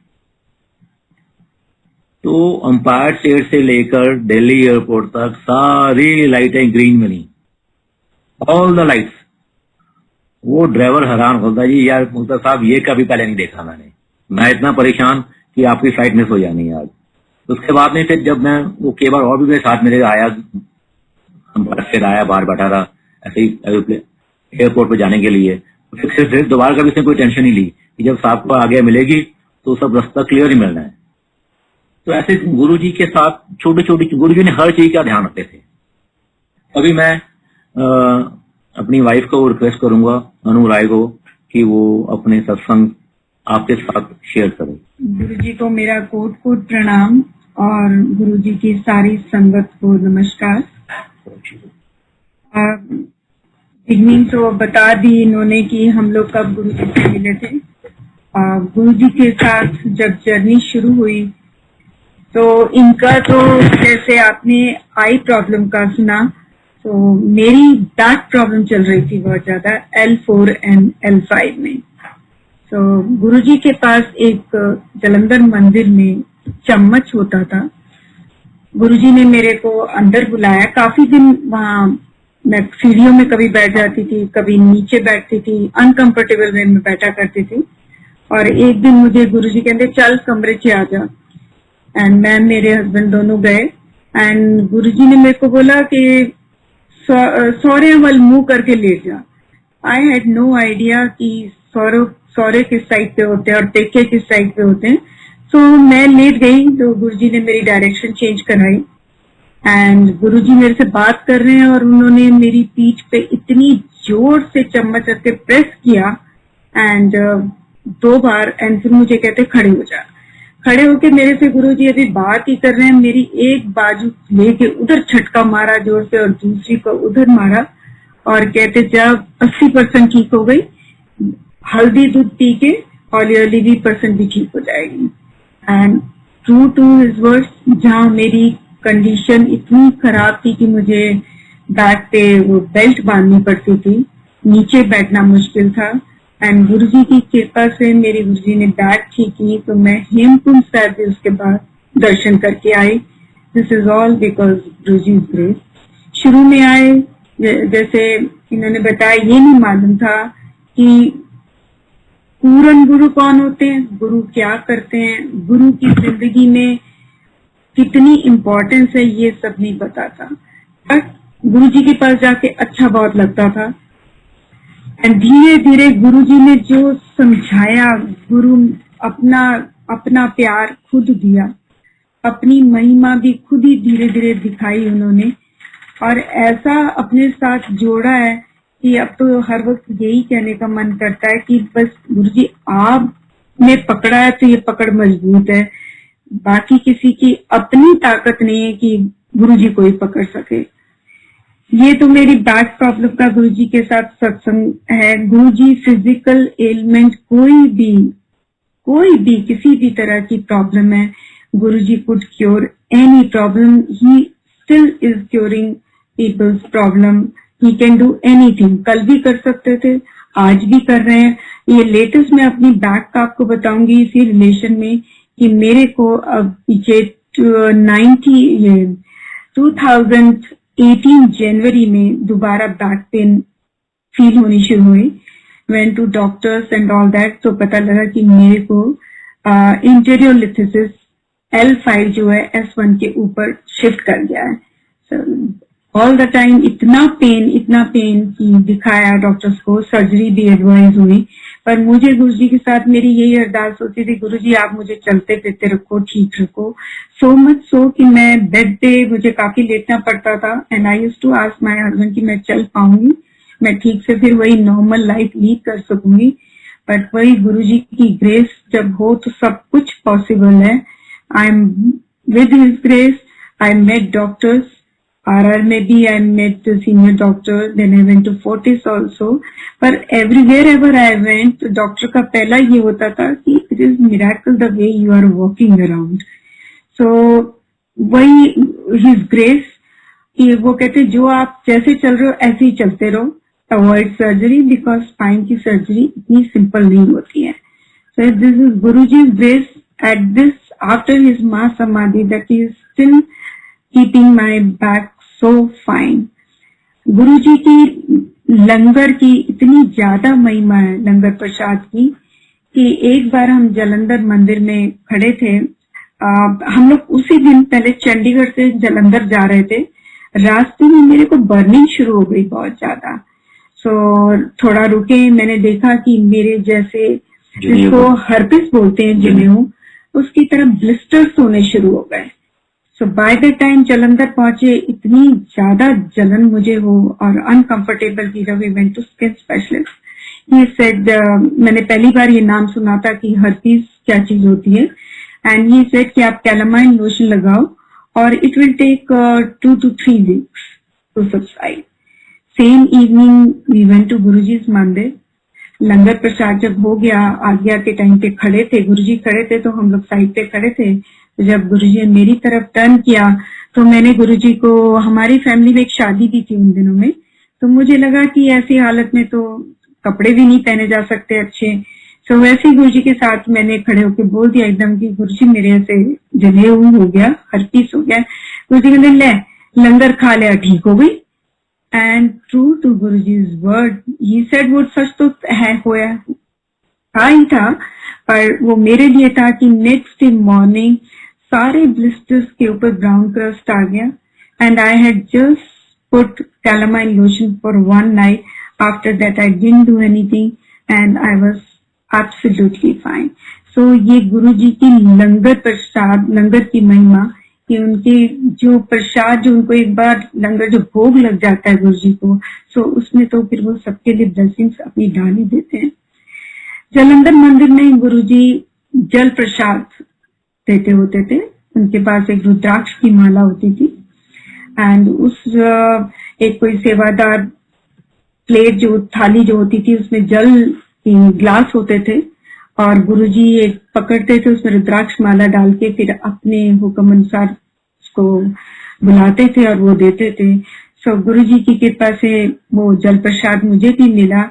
तो अंपायर स्टेट से लेकर दिल्ली एयरपोर्ट तक सारी लाइटें ग्रीन मिली, ऑल द लाइट्स। वो ड्राइवर हैरान होता, जी यार मुल्ता साहब ये कभी पहले नहीं देखा मैंने, मैं इतना परेशान कि आपकी फ्लाइट मिस हो जानी है आज। तो उसके बाद में फिर जब मैं वो कई बार और भी मेरे साथ मेरे आया, अंपायर स्टेट आया, बाहर बैठा रहा ऐसे ही एयरपोर्ट पे जाने के लिए। फिर दोबारा कभी इसने कोई टेंशन नहीं ली कि जब सांप को आगे मिलेगी तो सब रास्ता क्लियर ही मिलना है। तो ऐसे गुरु जी के साथ छोटे छोटे गुरु जी ने हर चीज का ध्यान रखते थे। अभी मैं अपनी वाइफ को रिक्वेस्ट करूंगा, अनु राय को, कि वो अपने सत्संग आपके साथ शेयर करें। गुरु जी को मेरा कोट कोट प्रणाम और गुरु जी की सारी संगत को नमस्कार। बिगनिंग तो बता दी इन्होंने कि हम लोग कब गुरु जी से मिले थे। गुरु जी के साथ जब जर्नी शुरू हुई तो इनका तो जैसे आपने आई प्रॉब्लम का सुना, तो मेरी बैक प्रॉब्लम चल रही थी बहुत ज्यादा L4 एंड L5 में। तो गुरुजी के पास एक जलंधर मंदिर में चम्मच होता था। गुरुजी ने मेरे को अंदर बुलाया। काफी दिन वहां मैं सीढ़ियों में कभी बैठ जाती थी, कभी नीचे बैठती थी, अनकंफर्टेबल वे में बैठा करती थी। और एक दिन मुझे गुरुजी कहते चल कमरे से आ जा, एंड मैं मेरे हस्बैंड दोनों गए एंड गुरुजी ने मेरे को बोला कि सौर्य वल मुंह करके लेट जा। आई हैड नो आइडिया कि सौर्य किस साइड पे होते हैं और टेके किस साइड पे होते हैं। सो मैं लेट गई तो गुरुजी ने मेरी डायरेक्शन चेंज कराई एंड गुरुजी मेरे से बात कर रहे हैं और उन्होंने मेरी पीठ पे इतनी जोर से चम्मच रख के प्रेस किया एंड 2 बार एंड फिर मुझे कहते खड़े हो जा। खड़े होके मेरे से गुरुजी अभी बात ही कर रहे हैं, मेरी एक बाजू लेके उधर झटका मारा जोर से और दूसरी को उधर मारा और कहते जब 80% ठीक हो गई, हल्दी दूध पी के हॉली 20% भी ठीक हो जाएगी। And true to his words, जहाँ मेरी कंडीशन इतनी खराब थी कि मुझे बैक पे वो बेल्ट बांधनी पड़ती थी, नीचे बैठना मुश्किल था, एंड गुरुजी की कृपा से मेरे गुरुजी ने बैक ठीक की तो मैं हेमकुंड साहिब भी उसके बाद दर्शन करके आई। This is all because Guruji grace. शुरू में आए जैसे इन्होंने बताया, ये नहीं मालूम था कि पूर्ण गुरु कौन होते हैं, गुरु क्या करते हैं, गुरु की जिंदगी में कितनी इम्पोर्टेंस है, ये सब नहीं पता था। बट गुरु जी के पास जाके अच्छा बहुत लगता था एंड धीरे धीरे गुरु जी ने जो समझाया, गुरु अपना प्यार खुद दिया, अपनी महिमा भी खुद ही धीरे धीरे दिखाई उन्होंने और ऐसा अपने साथ जोड़ा है कि अब तो हर वक्त यही कहने का मन करता है कि बस गुरुजी आपने पकड़ा है तो ये पकड़ मजबूत है, बाकी किसी की अपनी ताकत नहीं है कि गुरुजी को ही पकड़ सके। ये तो मेरी बैक प्रॉब्लम का गुरुजी के साथ सत्संग है। गुरुजी फिजिकल एलिमेंट कोई भी किसी भी तरह की प्रॉब्लम है, Guruji could cure any problem. He still is curing peoples problem. He can do anything. कल भी कर सकते थे, आज भी कर रहे हैं। ये लेटेस्ट मैं अपनी बैक का आपको बताऊंगी इसी रिलेशन में कि मेरे को अब पीछे 2018 जनवरी में दोबारा बैक पेन फील होनी शुरू हुई। Went to doctors and all that, तो पता लगा कि मेरे को इंटीरियोलिथिसिस L5 जो है S1 के ऊपर शिफ्ट कर गया है। ऑल द टाइम इतना पेन कि दिखाया डॉक्टर्स को, सर्जरी भी एडवाइज हुई, पर मुझे गुरुजी के साथ मेरी यही अरदास होती थी, गुरुजी आप मुझे चलते फिरते रखो, ठीक रखो। सो मच सो कि मैं बेड पे मुझे काफी लेटना पड़ता था and I used to ask my husband कि मैं चल पाऊंगी, मैं ठीक से फिर वही नॉर्मल लाइफ लीड कर सकूंगी। बट वही गुरुजी की ग्रेस जब हो तो सब कुछ पॉसिबल है। I am with his grace. I met doctors, RR में भी I met the senior doctor, then I went to Fortis also. पर everywhere ever I went, तो डॉक्टर का पहला ये होता था कि it is miracle the way you are walking around. So वही his grace कि वो कहते जो आप जैसे चल रहे हो ऐसे ही चलते रहो, अवॉइड सर्जरी बिकॉज स्पाइन की सर्जरी इतनी सिंपल नहीं होती है। So this is Guruji's grace at this after his mass samadhi that he is still keeping my back so fine. गुरुजी की लंगर की इतनी ज्यादा महिमा है, लंगर प्रसाद की, कि एक बार हम जलंधर मंदिर में खड़े थे। हम लोग उसी दिन पहले चंडीगढ़ से जलंधर जा रहे थे। रास्ते में मेरे को बर्निंग शुरू हो गई बहुत ज्यादा। थोड़ा रुके, मैंने देखा कि मेरे जैसे जिन्हें जिसको हर्पिस बोलते हैं जिन्हें, उसकी तरह ब्लिस्टर्स होने शुरू हो गए। So by the time Jalandhar पहुंचे, इतनी ज्यादा जलन मुझे हो और अनकंफर्टेबल की, we went to skin specialist. He said, मैंने पहली बार ये नाम सुना था कि हर्पीस क्या चीज होती है, एंड ही सेड कि आप कैलामाइन लोशन लगाओ और it will take 2 to 3 weeks to subside. Same evening we went to Guruji's मंदिर। लंगर प्रसाद जब हो गया, आज्ञा के टाइम पे खड़े थे, गुरुजी खड़े थे तो हम लोग साइड पे खड़े थे। तो जब गुरुजी ने मेरी तरफ टर्न किया तो मैंने गुरुजी को, हमारी फैमिली में एक शादी भी थी उन दिनों में, तो मुझे लगा कि ऐसी हालत में तो कपड़े भी नहीं पहने जा सकते अच्छे। तो वैसे ही गुरुजी के साथ मैंने खड़े होकर बोल दिया एकदम कि गुरुजी मेरे ऐसे जनेऊ हो गया, हर्पीस हो गया। गुरुजी कहते ले लंगर खा लिया, ठीक हो गई। And true to Guruji's word, he said वो सच तो है, होया था ही था, पर वो मेरे लिए था कि नेक्स्ट डे मॉर्निंग सारे ब्लिस्टर्स के ऊपर ब्राउन क्रस्ट आ गया। And I had just put calamine lotion for 1 night. After that I didn't do anything and I was absolutely fine. So ये गुरुजी की लंगर प्रसाद, लंगर की महिमा, कि उनके जो प्रसाद, जो उनको एक बार लंगर जो भोग लग जाता है गुरुजी को, सो उसमें तो फिर वो सबके लिए ब्लेसिंग्स अपनी डाल ही देते हैं। जलंधर मंदिर में गुरुजी जल प्रसाद देते होते थे। उनके पास एक रुद्राक्ष की माला होती थी एंड उस एक कोई सेवादार प्लेट, जो थाली जो होती थी, उसमें जल ग्लास होते थे और गुरुजी एक पकड़ते थे, उसमें रुद्राक्ष माला डाल के फिर अपने हुक्म अनुसार उसको बुलाते थे और वो देते थे। सो गुरुजी की कृपा से वो जल प्रसाद मुझे भी मिला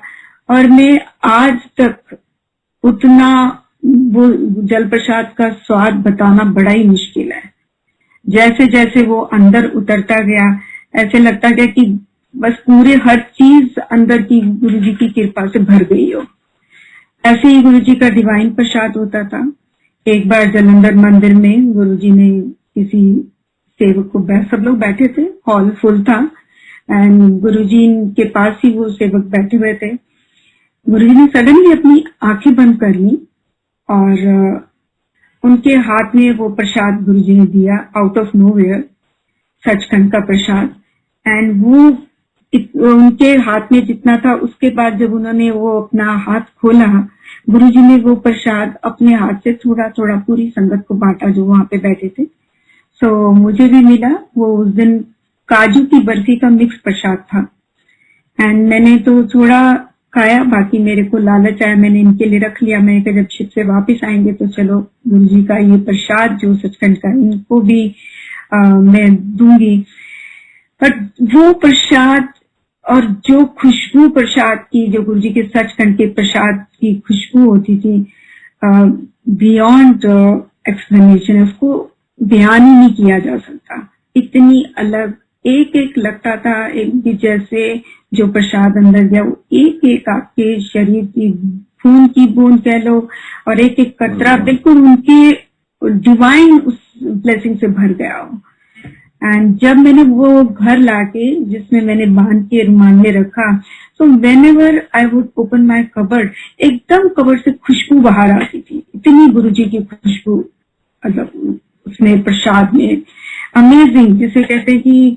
और मैं आज तक उतना, वो जल प्रसाद का स्वाद बताना बड़ा ही मुश्किल है। जैसे जैसे वो अंदर उतरता गया, ऐसे लगता गया कि बस पूरे हर चीज अंदर की गुरुजी की कृपा से भर गई हो। ऐसे ही गुरुजी का डिवाइन प्रसाद होता था। एक बार जलंधर मंदिर में गुरुजी ने किसी सेवक को, सब लोग बैठे थे, हॉल फुल था एंड गुरुजी के पास ही वो सेवक बैठे हुए थे। गुरुजी ने सडनली अपनी आंखें बंद कर ली और उनके हाथ में वो प्रसाद गुरुजी ने दिया आउट ऑफ नोवेयर, सचखंड का प्रसाद। एंड वो उनके हाथ में जितना था, उसके बाद जब उन्होंने वो अपना हाथ खोला, गुरुजी ने वो प्रसाद अपने हाथ से थोड़ा थोड़ा पूरी संगत को बांटा जो वहां पे बैठे थे। सो मुझे भी मिला। वो उस दिन काजू की बर्फी का मिक्स प्रसाद था एंड मैंने तो थोड़ा खाया, बाकी मेरे को लालच आया, मैंने इनके लिए रख लिया। मैंने कहा जब शिप से वापस आएंगे तो चलो गुरुजी का ये प्रसाद जो सचखंड का, इनको भी मैं दूंगी। बट वो प्रसाद और जो खुशबू प्रसाद की, जो गुरुजी के सचखंड के प्रसाद की खुशबू होती थी, बियॉन्ड एक्सप्लेनेशन, उसको ध्यान ही नहीं किया जा सकता। इतनी अलग, एक एक लगता था एक भी, जैसे जो प्रसाद अंदर गया वो एक एक आपके शरीर की खून की बूंद कह लो और एक एक कतरा बिल्कुल उनके डिवाइन उस ब्लेसिंग से भर गया हो। एंड जब मैंने वो घर लाके, जिसमें मैंने बांध के रुमाल में रखा, तो whenever I would open my cupboard, एकदम कबर्ड से खुशबू बाहर आती थी। इतनी गुरुजी की खुशबू मतलब उसमें प्रसाद में, अमेजिंग। जिसे कहते हैं कि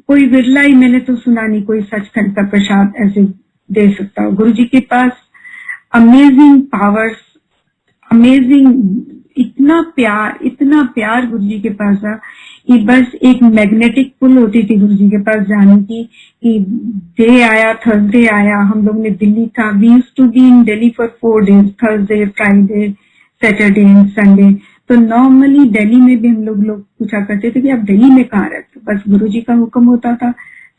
कोई विरला ही, मैंने तो सुना नहीं कोई सचखंड का प्रसाद ऐसे दे सकता हो। गुरुजी के पास अमेजिंग पावर्स, अमेजिंग, इतना प्यार गुरुजी के पास था कि बस एक मैग्नेटिक पुल होती थी गुरुजी के पास जाने की, कि डे आया, थर्सडे आया, हम लोग ने दिल्ली था, we used to be in Delhi for 4 days, Thursday, Friday, Saturday and Sunday. तो नॉर्मली दिल्ली में भी हम लोग पूछा करते थे कि आप दिल्ली में कहाँ रहते, बस गुरुजी का हुक्म होता था,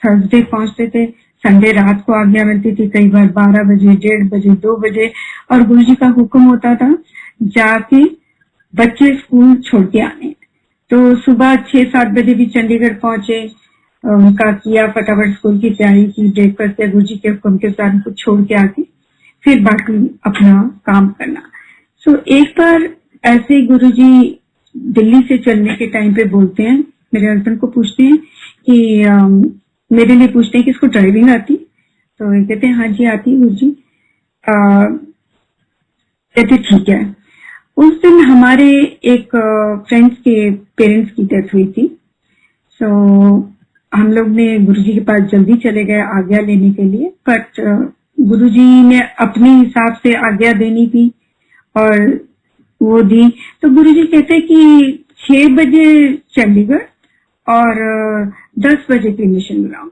थर्सडे पहुंचते थे, संडे रात को आज्ञा मिलती थी, कई बार 12 बजे, 1:30 बजे, 2 बजे, और गुरुजी का हुक्म होता था जाके बच्चे स्कूल छोड़ के आने। तो सुबह 6-7 बजे भी चंडीगढ़ पहुंचे, उनका किया फटाफट स्कूल की तैयारी की, ब्रेकफास्ट किया, गुरुजी के हुक्म के साथ उनको छोड़ के आके फिर बाकी अपना काम करना। सो एक बार ऐसे गुरुजी दिल्ली से चलने के टाइम पे बोलते हैं, मेरे हस्बैंड को पूछते हैं कि मेरे लिए पूछते हैं कि इसको ड्राइविंग आती। तो ये कहते हैं हाँ जी आती है गुरुजी। कहते ठीक है। उस दिन हमारे एक फ्रेंड्स के पेरेंट्स की डेथ हुई थी, सो हम लोग ने गुरुजी के पास जल्दी चले गए आज्ञा लेने के लिए, बट गुरुजी ने अपने हिसाब से आज्ञा देनी थी और वो दी। तो गुरुजी कहते कि 6 बजे चंडीगढ़ और 10 बजे क्रिमेशन ग्राउंड।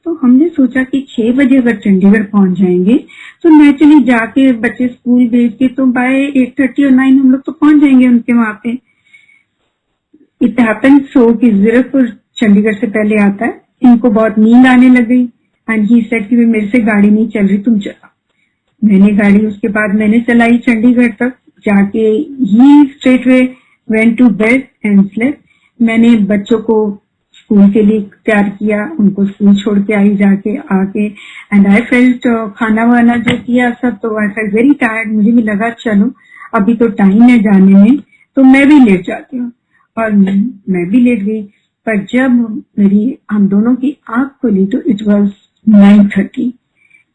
तो हमने सोचा कि 6 बजे अगर चंडीगढ़ पहुंच जाएंगे तो नेचुरली जाके बच्चे स्कूल भेज के तो बाय 8:30 और 9 हम लोग तो पहुंच जाएंगे उनके वहां पे। इट हैपन सो कि जीरकपुर चंडीगढ़ से पहले आता है। इनको बहुत नींद आने लग गई एंड ही सेड कि मेरे से गाड़ी नहीं चल रही, तुम चला। मैंने गाड़ी उसके बाद मैंने चलाई चंडीगढ़ तक जाके, he straight way went to bed and slept. मैंने बच्चों को स्कूल के लिए तैयार किया, उनको स्कूल छोड़ के आई जाके आके, एंड आई फेल्ट खाना वाना जो किया सब, तो आई फेल्ट वेरी टायर्ड। मुझे भी लगा चलो अभी तो टाइम है जाने में, तो मैं भी लेट जाती हूँ और मैं भी लेट गई। पर जब हम दोनों की आंख खुली तो इट वॉज 9:30।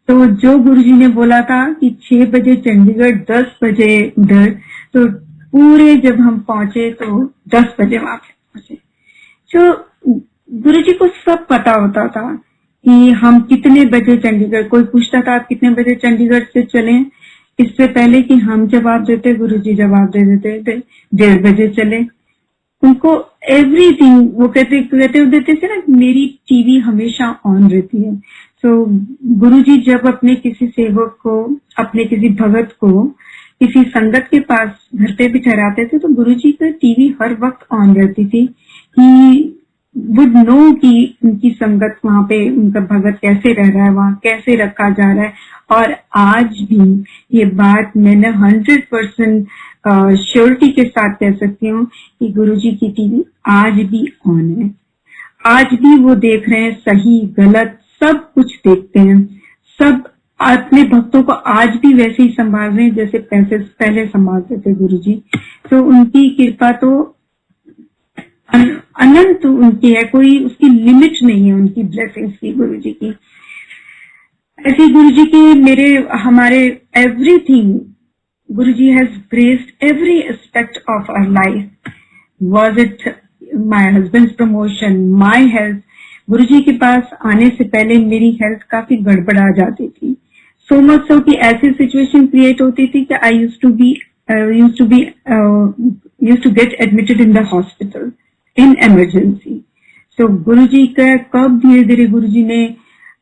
तो जो गुरुजी ने बोला था कि 6 बजे चंडीगढ़ 10 बजे उधर, तो पूरे जब हम पहुंचे तो 10 बजे वहां पे पहुंचे। तो गुरुजी को सब पता होता था कि हम कितने बजे चंडीगढ़, कोई पूछता था आप कितने बजे चंडीगढ़ से चलें, इससे पहले कि हम जवाब देते गुरुजी जवाब दे देते थे 1:30 बजे चले। उनको एवरीथिंग वो कहते थे ना, मेरी टीवी हमेशा ऑन रहती है। तो गुरुजी जब अपने किसी सेवक को, अपने किसी भगत को किसी संगत के पास घर पे भी ठहराते थे तो गुरुजी का टीवी हर वक्त ऑन रहती थी। ही वुड नो कि उनकी संगत वहां पे, उनका भगत कैसे रह रहा है, वहां कैसे रखा जा रहा है। और आज भी ये बात मैंने 100% श्योरिटी के साथ कह सकती हूँ कि गुरुजी की टीवी आज भी ऑन है। आज भी वो देख रहे हैं, सही गलत सब कुछ देखते हैं। सब अपने भक्तों को आज भी वैसे ही संभाल रहे हैं जैसे पहले संभालते थे गुरुजी। तो उनकी कृपा तो अनंत उनकी है, कोई उसकी लिमिट नहीं है उनकी ब्लेसिंग्स की, गुरुजी की। ऐसे गुरुजी के हमारे everything, Guruji has graced every aspect of our life. Was it my husband's promotion, my health. Guruji के पास आने से पहले मेरी हेल्थ काफी गड़बड़ा जाती थी, सो मच सो कि ऐसी सिचुएशन क्रिएट होती थी कि I used to get admitted in the hospital in emergency. तो गुरुजी का कब धीरे धीरे गुरुजी ने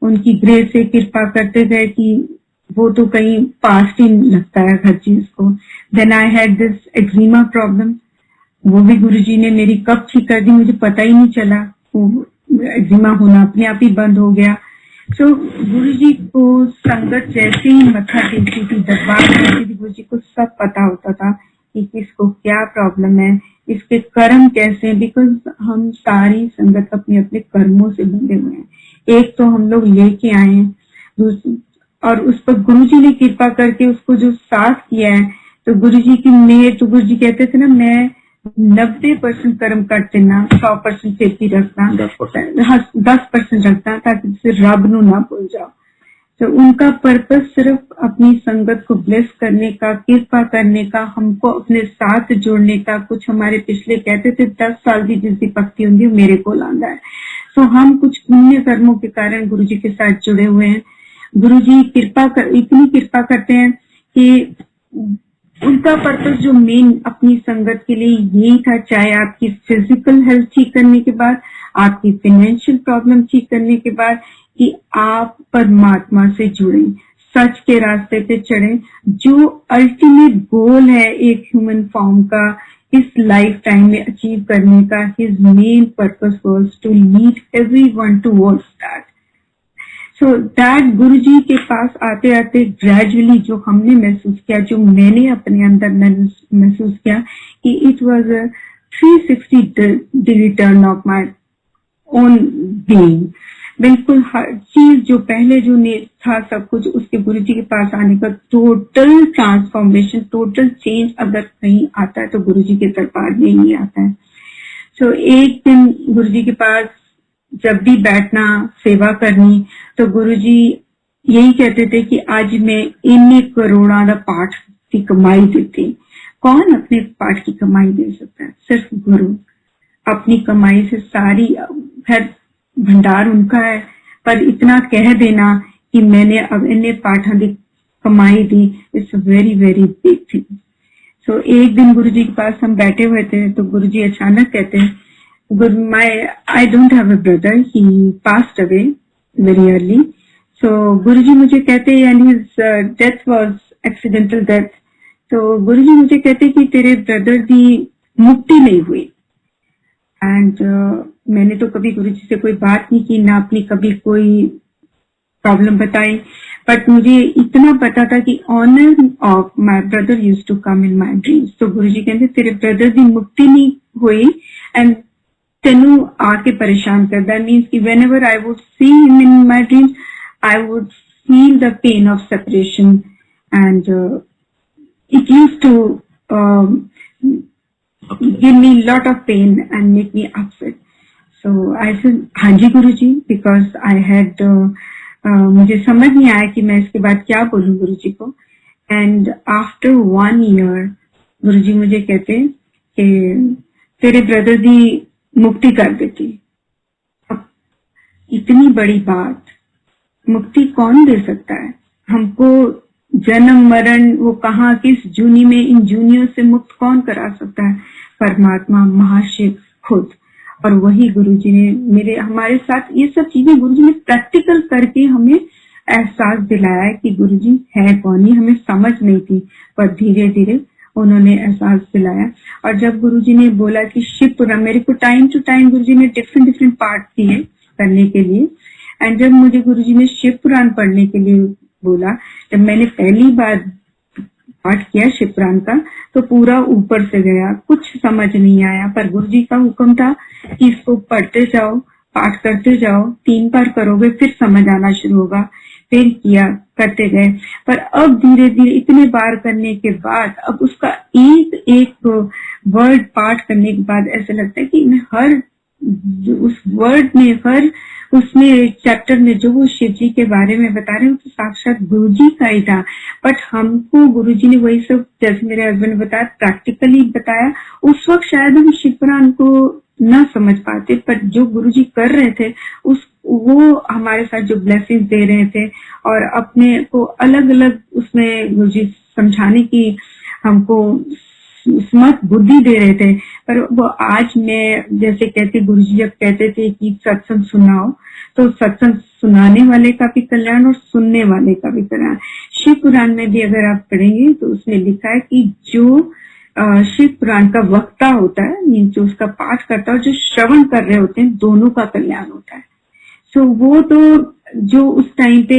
उनकी ग्रेस से कृपा करते गए कि वो तो कहीं पास्ट ही लगता है हर चीज को। Then I had this eczema problem, वो भी गुरुजी ने मेरी कब ठीक कर दी मुझे पता ही नहीं चला। वो एक्जिमा होना अपने आप ही बंद हो गया। तो गुरुजी को संगत जैसे ही मत्था टेकती थी, दरबार करती थी, गुरुजी को सब पता होता था कि किसको क्या प्रॉब्लम है, इसके कर्म कैसे हैं। बिकॉज हम सारी संगत अपने अपने कर्मों से बंधे हुए हैं। एक तो हम लोग लेके आए हैं और उस पर गुरुजी ने कृपा करके उसको जो साफ किया है, तो गुरुजी की मेहर। तो गुरुजी कहते थे ना, मैं 90% कर्म करते ना, 100% चेती रखना, 10% रखना ताकि फिर रब नू ना भूल जाओ। तो उनका पर्पस सिर्फ अपनी संगत को ब्लेस करने का, कृपा करने का, हमको अपने साथ जोड़ने का। कुछ हमारे पिछले कहते थे 10 साल की जिसकी पक्ति होंगी मेरे को लांदा है। तो हम कुछ पुण्य कर्मों के कारण गुरुजी के साथ जुड़े हुए हैं। गुरुजी इतनी कृपा करते हैं कि उनका पर्पस जो मेन अपनी संगत के लिए यही था, चाहे आपकी फिजिकल हेल्थ ठीक करने के बाद, आपकी फाइनेंशियल प्रॉब्लम ठीक करने के बाद, कि आप परमात्मा से जुड़े, सच के रास्ते पे चढ़े। जो अल्टीमेट गोल है एक ह्यूमन फॉर्म का इस लाइफ टाइम में अचीव करने का, his main purpose was to lead everyone towards that. So that Guruji के पास आते आते ग्रेजुअली जो हमने महसूस किया, जो मैंने अपने अंदर महसूस किया कि it was a 360 degree turn off my own being. बिल्कुल हर चीज जो पहले जो था सब कुछ, उसके गुरुजी के पास आने का टोटल ट्रांसफॉर्मेशन, टोटल चेंज अगर कहीं आता है तो गुरुजी के दरबार में ही आता है। सो एक दिन गुरुजी के पास जब भी बैठना, सेवा करनी, तो गुरुजी यही कहते थे कि आज मैं इन करोड़ा दा पाठ की कमाई देती। कौन अपने पाठ की कमाई दे सकता है? सिर्फ गुरु अपनी कमाई से सारी, खैर भंडार उनका है, पर इतना कह देना कि मैंने अब इन्हें पाठा की कमाई दी, it's very very big thing. So एक दिन गुरु जी के पास हम बैठे हुए थे तो गुरु जी अचानक कहते हैं, I don't have a brother, he passed away very early. So Guru ji मुझे कहते and his death was accidental death. तो गुरु जी मुझे कहते कि तेरे ब्रदर की मुक्ति नहीं हुई। एंड मैंने तो कभी गुरु जी से कोई बात नहीं की, ना अपनी कभी कोई प्रॉब्लम बताई, बट मुझे इतना पता था कि honour of my brother used to come in my dreams. तो गुरु जी कहते तेरे ब्रदर की मुक्ति नहीं हुई एंड तेनू आके परेशान कर। दैट मीन्स कि whenever I would see him in my dreams I would feel the pain of separation and it used to give me lot of pain and make me upset. So I said, हाँ जी गुरुजी, because I had मुझे समझ नहीं आया कि मैं इसके बाद क्या बोलूं गुरुजी को। And after 1 year गुरुजी मुझे कहते कि तेरे ब्रदर की मुक्ति कर देती। अब इतनी बड़ी बात, मुक्ति कौन दे सकता है हमको? जन्म मरण वो कहाँ किस जूनी में, इन जूनियों से मुक्त कौन करा सकता है? परमात्मा महाशिव खुद। और वही गुरुजी ने हमारे साथ ये सब चीजें गुरुजी ने प्रैक्टिकल करके हमें एहसास दिलाया कि गुरुजी है कौन। ही हमें समझ नहीं थी, पर धीरे धीरे उन्होंने एहसास दिलाया। और जब गुरुजी ने बोला कि शिव पुराण, मेरे को टाइम टू टाइम गुरुजी ने डिफरेंट पार्ट दिए करने के लिए। एंड जब मुझे गुरुजी ने शिव पुराण पढ़ने के लिए बोला, जब मैंने पहली बार पाठ किया शिव पुराण का तो पूरा ऊपर से गया, कुछ समझ नहीं आया। पर गुरुजी का हुक्म था कि इसको पढ़ते जाओ, पाठ करते जाओ, 3 बार करोगे फिर समझ आना शुरू होगा। फिर किया, करते गए। पर अब धीरे धीरे इतने बार करने के बाद अब उसका एक एक वर्ड पाठ करने के बाद ऐसा लगता है कि मैं हर उस वर्ड में, हर उसमें चैप्टर में जो वो शिव जी के बारे में बता रहे हैं तो साक्षात गुरु जी का ही था। बट हमको गुरु जी ने वही सब, जैसे मेरे हस्बैंड ने बताया, प्रैक्टिकली बताया। उस वक्त शायद हम शिव पुराण को न समझ पाते, पर जो गुरु जी कर रहे थे वो हमारे साथ जो ब्लेसिंग्स दे रहे थे और अपने को अलग अलग उसमें गुरु जी समझाने की हमको स्मर्थ बुद्धि दे रहे थे। पर वो आज मैं जैसे कहती, गुरुजी जब कहते थे कि सत्संग सुनाओ, तो सत्संग सुनाने वाले का भी कल्याण और सुनने वाले का भी कल्याण। शिव पुराण में भी अगर आप पढ़ेंगे तो उसमें लिखा है कि जो शिव पुराण का वक्ता होता है, मीन जो उसका पाठ करता है और जो श्रवण कर रहे होते हैं, दोनों का कल्याण होता है। सो वो तो जो उस टाइम पे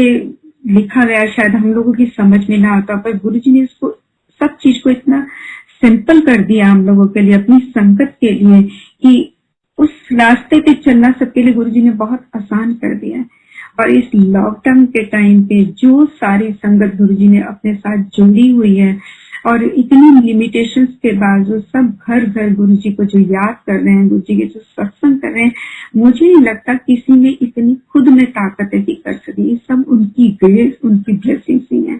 लिखा गया शायद हम लोगों की समझ में ना आता, पर गुरुजी ने इसको सब चीज को इतना सिंपल कर दिया हम लोगों के लिए, अपनी संगत के लिए, कि उस रास्ते पे चलना सबके लिए गुरुजी ने बहुत आसान कर दिया है। और इस लॉकडाउन के टाइम पे जो सारी संगत गुरुजी ने अपने साथ जुड़ी हुई है और इतनी लिमिटेशंस के बावजूद सब घर घर गुरुजी को जो याद कर रहे हैं, गुरुजी के जो सत्संग कर रहे हैं, मुझे नहीं लगता किसी में इतनी खुद में ताकत है कि कर सके। ये सब उनकी ग्रेस, उनकी ब्लेसिंग्स ही है।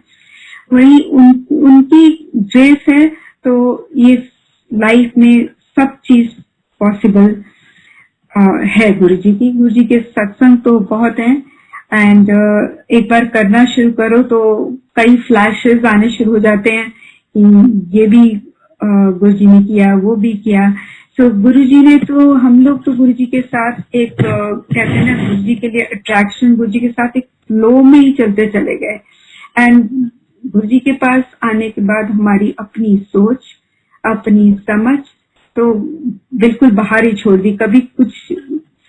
वही उनकी ग्रेस है तो ये लाइफ में सब चीज पॉसिबल है गुरुजी की। गुरुजी के सत्संग तो बहुत हैं एंड एक बार करना शुरू करो तो कई फ्लैशेस आने शुरू हो जाते हैं, ये भी गुरुजी ने किया, वो भी किया। सो गुरुजी ने तो, हम लोग तो गुरुजी के साथ एक कहते हैं ना, गुरुजी के लिए अट्रैक्शन, गुरुजी के साथ एक फ्लो में ही चलते चले गए। एंड गुरुजी के पास आने के बाद हमारी अपनी सोच, अपनी समझ तो बिल्कुल बाहर ही छोड़ दी। कभी कुछ,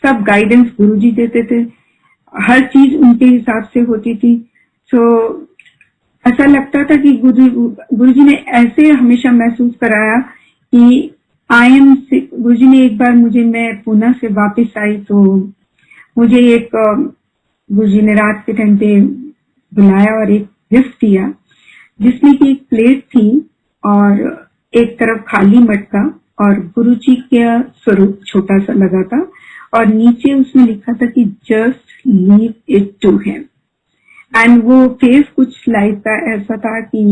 सब गाइडेंस गुरुजी देते थे, हर चीज उनके हिसाब से होती थी। सो ऐसा लगता था कि गुरुजी ने ऐसे हमेशा महसूस कराया कि आई एम सिक। गुरुजी ने एक बार मुझे, मैं पुणे से वापस आई तो मुझे एक गुरुजी ने रात के टाइम पे बुलाया और एक गिफ्ट दिया जिसमें की एक प्लेट थी और एक तरफ खाली मटका और गुरुजी का स्वरूप छोटा सा लगा था और नीचे उसमें लिखा था कि just leave it to him. And वो फेज कुछ लाइफ का ऐसा था कि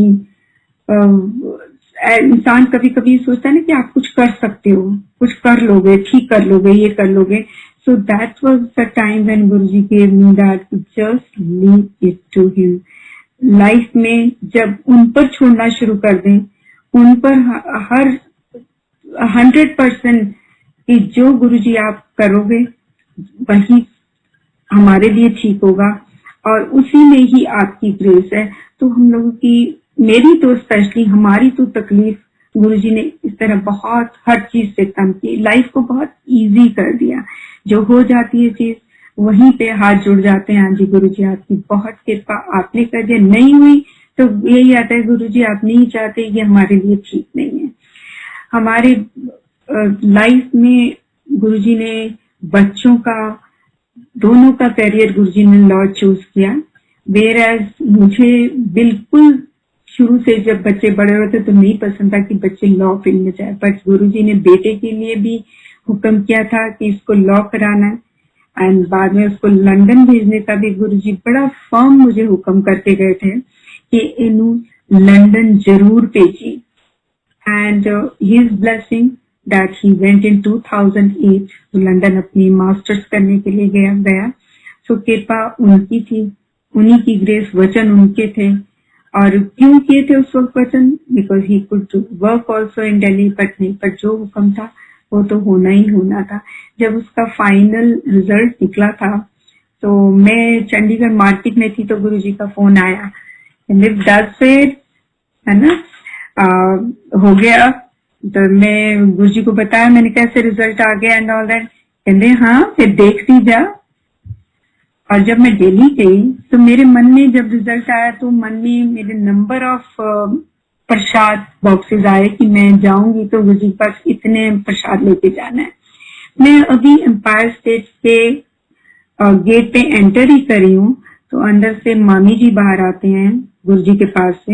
इंसान कभी कभी सोचता है ना कि आप कुछ कर सकते हो, कुछ कर लोगे, ठीक कर लोगे, ये कर लोगे. So that was the time when Guruji gave me that just leave it to him. Life में जब उन पर छोड़ना शुरू कर दें, उन पर हर 100% कि जो गुरुजी आप करोगे वही हमारे लिए ठीक होगा और उसी में ही आपकी ग्रेस है. तो हम लोगों की, मेरी तो स्पेशली, हमारी तो तकलीफ गुरुजी ने इस तरह बहुत हर चीज से कम की, लाइफ को बहुत इजी कर दिया. जो हो जाती है चीज वहीं पे हाथ जुड़ जाते हैं. हाँ जी गुरुजी आपकी बहुत कृपा, आपने कर दिया. नहीं हुई तो यही आता है गुरुजी आप नहीं चाहते, ये हमारे लिए ठीक नहीं है. हमारे लाइफ में गुरुजी ने बच्चों का, दोनों का करियर गुरुजी ने लॉ चूज किया. वेयर एज मुझे बिल्कुल शुरू से जब बच्चे बड़े होते तो नहीं पसंद था कि बच्चे लॉ फील्ड में जाए, बट गुरुजी ने बेटे के लिए भी हुक्म किया था कि इसको लॉ कराना है. एंड बाद में उसको लंदन भेजने का भी गुरुजी बड़ा फर्म मुझे हुक्म करके गए थे कि इनू लंदन जरूर भेजी. And his blessing that he went in 2008 तो लंदन अपनी मास्टर्स करने के लिए गया. सो कृपा उनकी थी, उन्हीं की ग्रेस, वचन उनके थे. और क्यों किए थे उस वक्त वचन? Because he could work also in Delhi, but नहीं, पर जो हुक्म था वो तो होना ही होना था. जब उसका फाइनल रिजल्ट निकला था तो मैं चंडीगढ़ मार्केट में थी तो गुरुजी का फोन आया, है ना, हो गया. तो मैं गुरुजी को बताया, मैंने कैसे रिजल्ट आ गया एंड ऑल दैट. कहते हाँ फिर देखती जा. और जब मैं दिल्ली गई तो मेरे मन में जब रिजल्ट आया तो मन में मेरे नंबर ऑफ प्रसाद बॉक्सेस आए कि मैं जाऊंगी तो गुरुजी के पास इतने प्रसाद लेके जाना है. मैं अभी एम्पायर स्टेट के गेट पे एंटर ही करी हूँ तो अंदर से मामी जी बाहर आते हैं गुरुजी के पास से.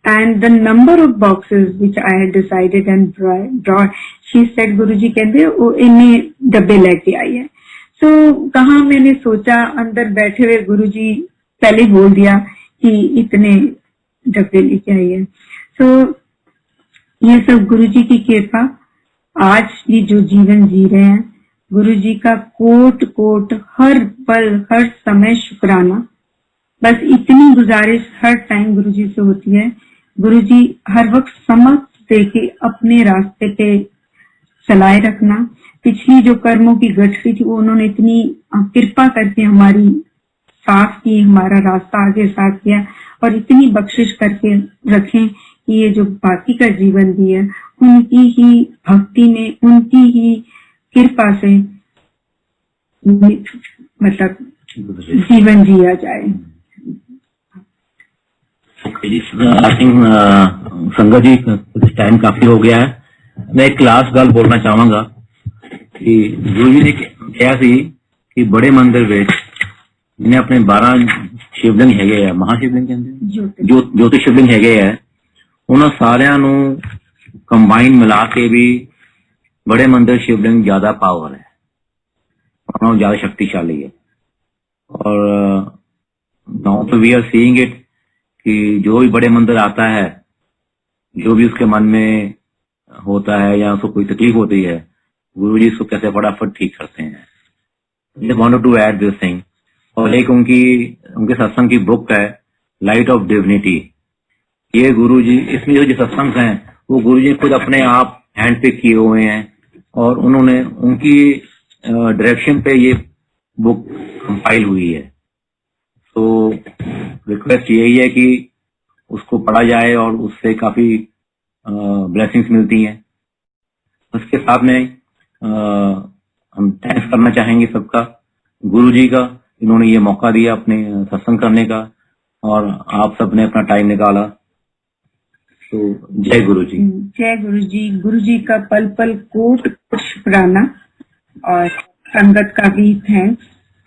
And the number of boxes which I had decided and brought, she said Guruji कहते वो इन्हें डब्बे लेके आई है. सो कहा मैंने सोचा, अंदर बैठे हुए गुरुजी पहले बोल दिया कि इतने डब्बे लेके आई है. सो ये सब गुरुजी की कृपा. आज भी जो जीवन जी रहे हैं गुरुजी का कोट कोट हर पल हर समय शुक्राना. बस इतनी गुजारिश हर टाइम गुरुजी से होती है. गुरुजी हर वक्त समझ देके अपने रास्ते पे चलाए रखना. पिछली जो कर्मों की गठरी थी वो उन्होंने इतनी कृपा करके हमारी साफ की, हमारा रास्ता आगे साफ किया और इतनी बख्शिश करके रखें कि ये जो बाकी का जीवन भी है उनकी ही भक्ति में, उनकी ही कृपा से मतलब जीवन जिया जाए. आई थिंक संगत जी कुछ टाइम काफी हो गया है. मैं एक क्लास गल बोलना चाहूंगा कि गुरु जी ने कहा सी कि बड़े मंदिर ਵਿੱਚ ਜਿਹਨੇ ਆਪਣੇ 12 ਸ਼ਿਵਲਿੰਗ ਹੈਗੇ ਆ, ਮਹਾਸ਼ਿਵਲਿੰਗ ਕਹਿੰਦੇ ਜੋਤੀ ਸ਼ਿਵਲਿੰਗ ਹੈਗੇ ਆ, ਉਹਨਾਂ ਸਾਰਿਆਂ ਨੂੰ ਕੰਬਾਈਨ ਮਿਲਾ ਕੇ ਵੀ बड़े मंदिर शिवलिंग ज्यादा पावर है, और ज्यादा शक्तिशाली है. और नाउ तो वी आर सीइंग इट कि जो भी बड़े मंदिर आता है, जो भी उसके मन में होता है या उसको कोई तकलीफ होती है, गुरु जी इसको कैसे फटाफट ठीक करते हैं. I wanted to add this thing. और एक उनके सत्संग की बुक है लाइट ऑफ डिविनिटी. ये गुरु जी, इसमें जो सत्संग हैं वो गुरु जी खुद अपने आप हैंड पिक किए हुए हैं और उन्होंने उनकी डायरेक्शन पे ये बुक कंपाइल हुई है. तो रिक्वेस्ट यही है कि उसको पढ़ा जाए और उससे काफी ब्लेसिंग्स मिलती हैं. उसके साथ में हम थैंक्स करना चाहेंगे सबका, गुरु जी का, इन्होंने ये मौका दिया अपने सत्संग करने का और आप सब ने अपना टाइम निकाला. तो जय गुरु जी. जय गुरु जी. गुरु जी का पल पल कोट शुक्राना और संगत का भी थैंक्स.